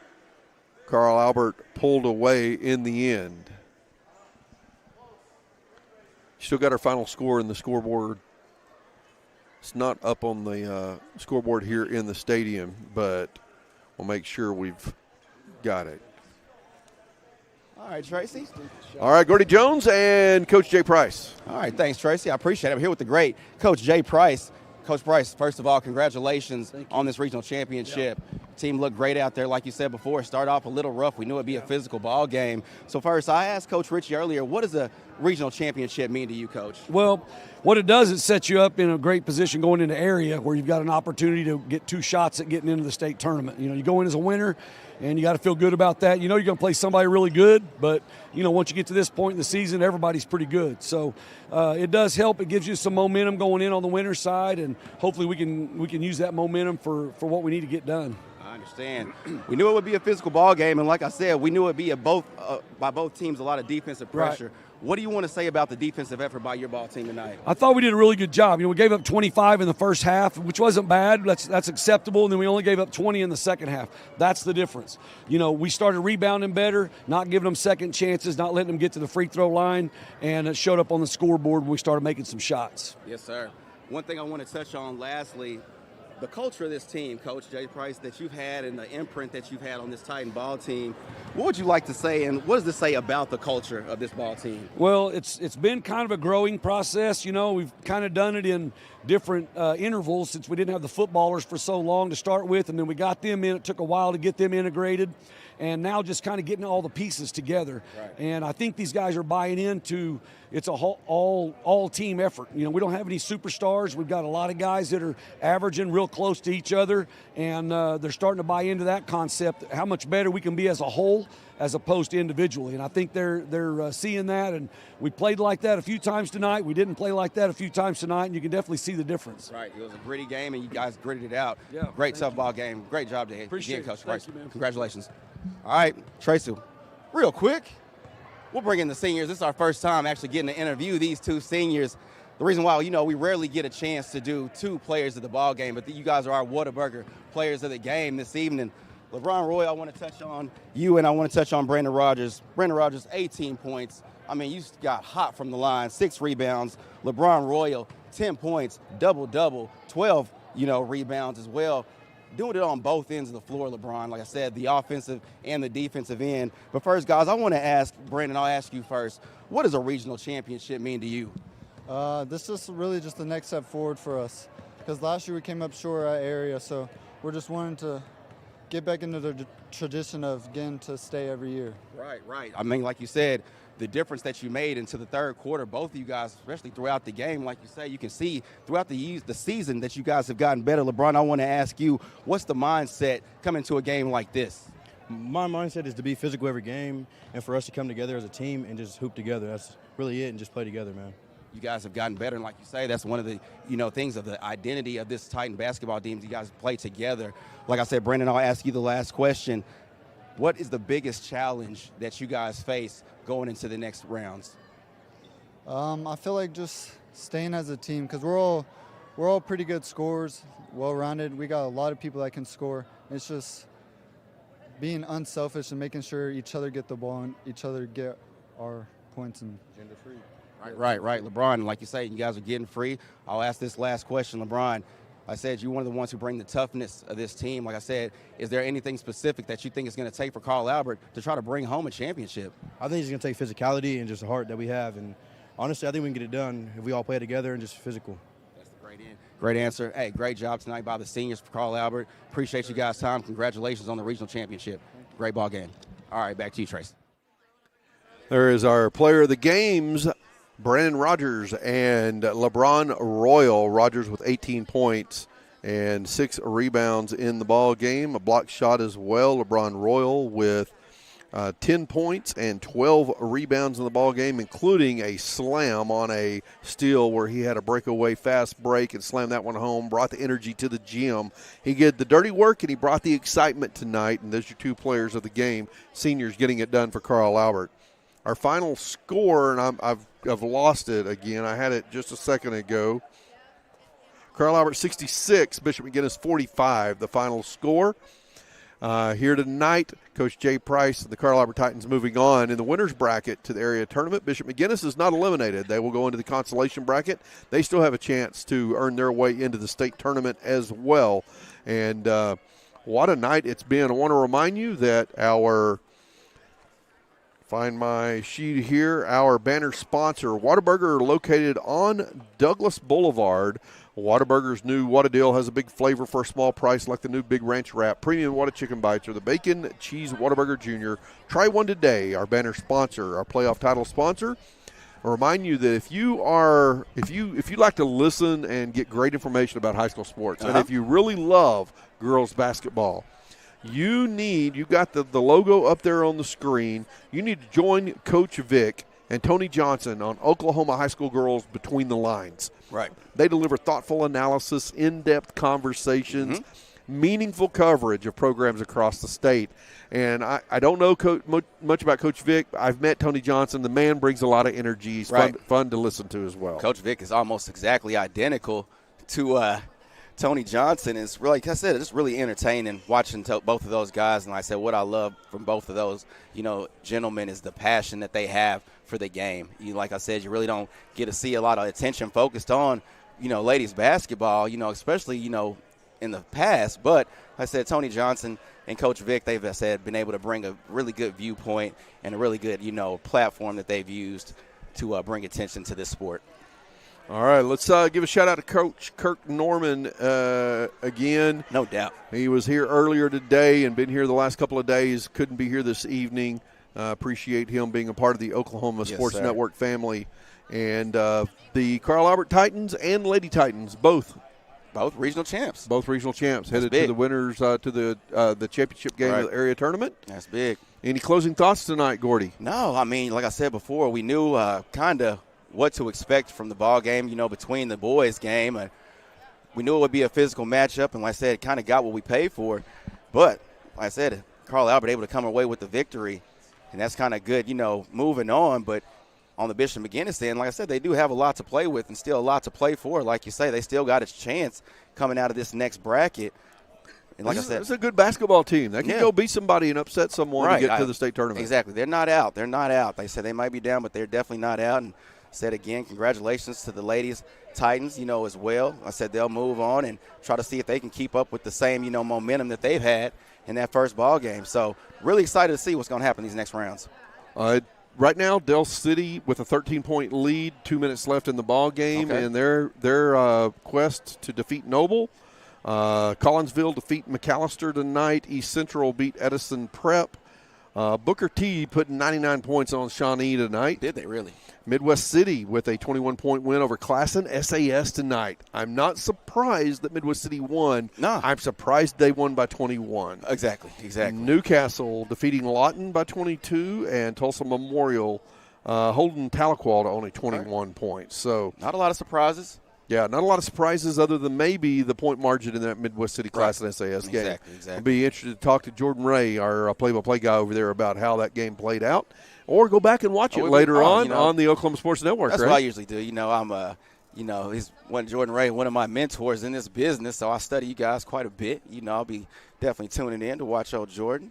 [SPEAKER 3] Carl Albert pulled away in the end. Still got our final score in the scoreboard. It's not up on the scoreboard here in the stadium, but we'll make sure we've got it.
[SPEAKER 4] All right, Tracy.
[SPEAKER 3] All right, Gordy Jones and Coach Jay Price.
[SPEAKER 4] All right, thanks, Tracy. I appreciate it. I'm here with the great Coach Jay Price. Coach Price, first of all, congratulations on this regional championship. Team looked great out there, like you said before. Started off a little rough. We knew it'd be a physical ball game. So first, I asked Coach Richie earlier, what does a regional championship mean to you, Coach?
[SPEAKER 12] Well, what it does is set you up in a great position going into area where you've got an opportunity to get 2 shots at getting into the state tournament. You know, you go in as a winner, and you got to feel good about that. You know you're going to play somebody really good, but, you know, once you get to this point in the season, everybody's pretty good. So it does help. It gives you some momentum going in on the winner's side, and hopefully we can use that momentum for what we need to get done.
[SPEAKER 4] I understand. We knew it would be a physical ball game, and like I said, we knew it would be by both teams a lot of defensive pressure.
[SPEAKER 12] Right.
[SPEAKER 4] What do you want to say about the defensive effort by your ball team tonight?
[SPEAKER 12] I thought we did a really good job. You know, we gave up 25 in the first half, which wasn't bad. That's acceptable. And then we only gave up 20 in the second half. That's the difference. You know, we started rebounding better, not giving them second chances, not letting them get to the free throw line, and it showed up on the scoreboard when we started making some shots.
[SPEAKER 4] Yes, sir. One thing I want to touch on lastly, the culture of this team, Coach Jay Price, that you've had and the imprint that you've had on this Titan ball team. What would you like to say, and what does this say about the culture of this ball team?
[SPEAKER 12] Well, it's been kind of a growing process. You know, we've kind of done it in different intervals since we didn't have the footballers for so long to start with, and then we got them in. It took a while to get them integrated, and now just kind of getting all the pieces together.
[SPEAKER 4] Right.
[SPEAKER 12] And I think these guys are buying into it's a all team effort. You know, we don't have any superstars. We've got a lot of guys that are averaging real close to each other, and they're starting to buy into that concept, how much better we can be as a whole as opposed to individually. And I think they're seeing that, and we played like that a few times tonight. We didn't play like that a few times tonight, and you can definitely see the difference.
[SPEAKER 4] Right. It was a gritty game, and you guys gritted it out.
[SPEAKER 12] Yeah,
[SPEAKER 4] great tough ball game. Great job, Jay.
[SPEAKER 12] Appreciate
[SPEAKER 4] Again, Coach
[SPEAKER 12] it.
[SPEAKER 4] Price.
[SPEAKER 12] Thank you, man.
[SPEAKER 4] Congratulations. All right, Tracy, real quick, we'll bring in the seniors. This is our first time actually getting to interview these 2 seniors. The reason why, you know, we rarely get a chance to do 2 players of the ball game, but you guys are our Whataburger players of the game this evening. LeBron Roy, I want to touch on you, and I want to touch on Brandon Rogers. Brandon Rogers, 18 points. I mean, you got hot from the line, 6 rebounds. LeBron Royal, 10 points, double-double, 12, rebounds as well. Doing it on both ends of the floor, LeBron. Like I said, the offensive and the defensive end. But first, guys, I want to ask, Brandon, I'll ask you first. What does a regional championship mean to you?
[SPEAKER 13] This is really just the next step forward for us. Because last year we came up short at area, so we're just wanting to get back into the tradition of getting to stay every year.
[SPEAKER 4] Right. I mean, like you said, the difference that you made into the third quarter, both of you guys, especially throughout the game, like you say, you can see throughout the season that you guys have gotten better. LeBron, I want to ask you, what's the mindset coming to a game like this?
[SPEAKER 14] My mindset is to be physical every game and for us to come together as a team and just hoop together. That's really it, and just play together, man.
[SPEAKER 4] You guys have gotten better, and like you say, that's one of the things of the identity of this Titan basketball team. You guys play together. Like I said, Brandon, I'll ask you the last question. What is the biggest challenge that you guys face going into the next rounds?
[SPEAKER 13] I feel like just staying as a team, because we're all pretty good scorers, well-rounded. We got a lot of people that can score. It's just being unselfish and making sure each other get the ball and each other get our points and gender-free.
[SPEAKER 4] Right. LeBron, like you say, you guys are getting free. I'll ask this last question, LeBron. I said you're one of the ones who bring the toughness of this team. Like I said, is there anything specific that you think it's going to take for Carl Albert to try to bring home a championship?
[SPEAKER 14] I think it's going to take physicality and just the heart that we have. And honestly, I think we can get it done if we all play together and just physical.
[SPEAKER 4] That's the great answer. Hey, great job tonight by the seniors for Carl Albert. Appreciate you guys' time. Congratulations on the regional championship. Great ball game. All right, back to you, Trace.
[SPEAKER 3] There is our player of the games, Brandon Rogers and LeBron Royal. Rogers with 18 points and 6 rebounds in the ball game. A block shot as well. LeBron Royal with 10 points and 12 rebounds in the ball game, including a slam on a steal where he had a breakaway fast break and slammed that one home, brought the energy to the gym. He did the dirty work, and he brought the excitement tonight, and those are 2 players of the game, seniors getting it done for Carl Albert. Our final score, and I've lost it again. I had it just a second ago. Carl Albert 66, Bishop McGuinness 45, the final score. Here tonight, Coach Jay Price and the Carl Albert Titans moving on in the winner's bracket to the area tournament. Bishop McGuinness is not eliminated. They will go into the consolation bracket. They still have a chance to earn their way into the state tournament as well. And what a night it's been. I want to remind you that our Find my sheet here. Our banner sponsor, Whataburger, located on Douglas Boulevard. Whataburger's new Whata Deal has a big flavor for a small price, like the new Big Ranch Wrap, premium Whata Chicken Bites, or the Bacon Cheese Whataburger Jr. Try one today. Our banner sponsor, our playoff title sponsor. I'll remind you that if you like to listen and get great information about high school sports, and if you really love girls basketball, you got the logo up there on the screen. You need to join Coach Vic and Tony Johnson on Oklahoma High School Girls Between the Lines.
[SPEAKER 4] Right.
[SPEAKER 3] They deliver thoughtful analysis, in-depth conversations, meaningful coverage of programs across the state. And I don't know much about Coach Vic. I've met Tony Johnson. The man brings a lot of energy. He's fun to listen to as well.
[SPEAKER 4] Coach Vic is almost exactly identical to Tony Johnson. Is really, like I said, it's really entertaining watching both of those guys. And like I said, what I love from both of those, gentlemen is the passion that they have for the game. Like I said, you really don't get to see a lot of attention focused on, ladies basketball, especially, in the past. But like I said, Tony Johnson and Coach Vic, they've been able to bring a really good viewpoint and a really good, platform that they've used to bring attention to this sport.
[SPEAKER 3] All right, let's give a shout-out to Coach Kirk Norman again.
[SPEAKER 4] No doubt.
[SPEAKER 3] He was here earlier today and been here the last couple of days. Couldn't be here this evening. Appreciate him being a part of the Oklahoma Sports Network family. And the Carl Albert Titans and Lady Titans, both
[SPEAKER 4] regional champs.
[SPEAKER 3] Both regional champs.
[SPEAKER 4] That's
[SPEAKER 3] headed
[SPEAKER 4] big.
[SPEAKER 3] to the winners to the championship game of the area tournament.
[SPEAKER 4] That's big.
[SPEAKER 3] Any closing thoughts tonight, Gordy?
[SPEAKER 4] No, I mean, like I said before, we knew kind of what to expect from the ball game, between the boys' game. We knew it would be a physical matchup, and like I said, kind of got what we paid for. But like I said, Carl Albert able to come away with the victory, and that's kind of good, moving on. But on the Bishop McGuinness end, like I said, they do have a lot to play with and still a lot to play for. Like you say, they still got a chance coming out of this next bracket. And like I said,
[SPEAKER 3] it's a good basketball team. They can go beat somebody and upset someone to get to the state tournament.
[SPEAKER 4] Exactly. They're not out. They said they might be down, but they're definitely not out. And said again, congratulations to the ladies Titans, as well. I said they'll move on and try to see if they can keep up with the same, momentum that they've had in that first ball game. So really excited to see what's going to happen these next rounds.
[SPEAKER 3] Right now, Del City with a 13-point lead, 2 minutes left in the ball game, and their quest to defeat Noble. Collinsville defeat McAllister tonight. East Central beat Edison Prep. Booker T putting 99 points on Shawnee tonight.
[SPEAKER 4] Did they really?
[SPEAKER 3] Midwest City with a 21-point win over Classen SAS tonight. I'm not surprised that Midwest City won.
[SPEAKER 4] No.
[SPEAKER 3] I'm surprised they won by 21.
[SPEAKER 4] Exactly.
[SPEAKER 3] Newcastle defeating Lawton by 22, and Tulsa Memorial holding Tahlequah to only 21 points. So
[SPEAKER 4] not a lot of surprises.
[SPEAKER 3] Yeah, not a lot of surprises other than maybe the point margin in that Midwest City Classen SAS game.
[SPEAKER 4] Exactly.
[SPEAKER 3] I'll be interested to talk to Jordan Ray, our play-by-play guy over there, about how that game played out. Or go back and watch it later on the Oklahoma Sports Network.
[SPEAKER 4] That's what I usually do. I'm he's Jordan Ray, one of my mentors in this business, so I study you guys quite a bit. I'll be definitely tuning in to watch old Jordan.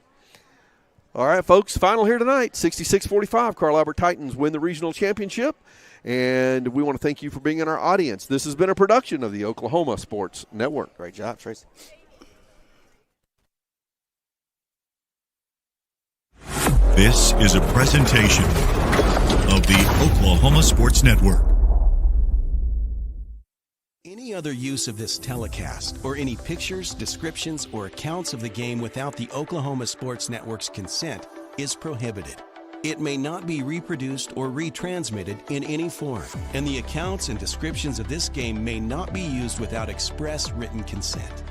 [SPEAKER 3] All right, folks, final here tonight, 66-45. Carl Albert Titans win the regional championship, and we want to thank you for being in our audience. This has been a production of the Oklahoma Sports Network.
[SPEAKER 4] Great job, Tracy.
[SPEAKER 1] This is a presentation of the Oklahoma Sports Network.
[SPEAKER 2] Any other use of this telecast or any pictures, descriptions, or accounts of the game without the Oklahoma Sports Network's consent is prohibited. It may not be reproduced or retransmitted in any form, and the accounts and descriptions of this game may not be used without express written consent.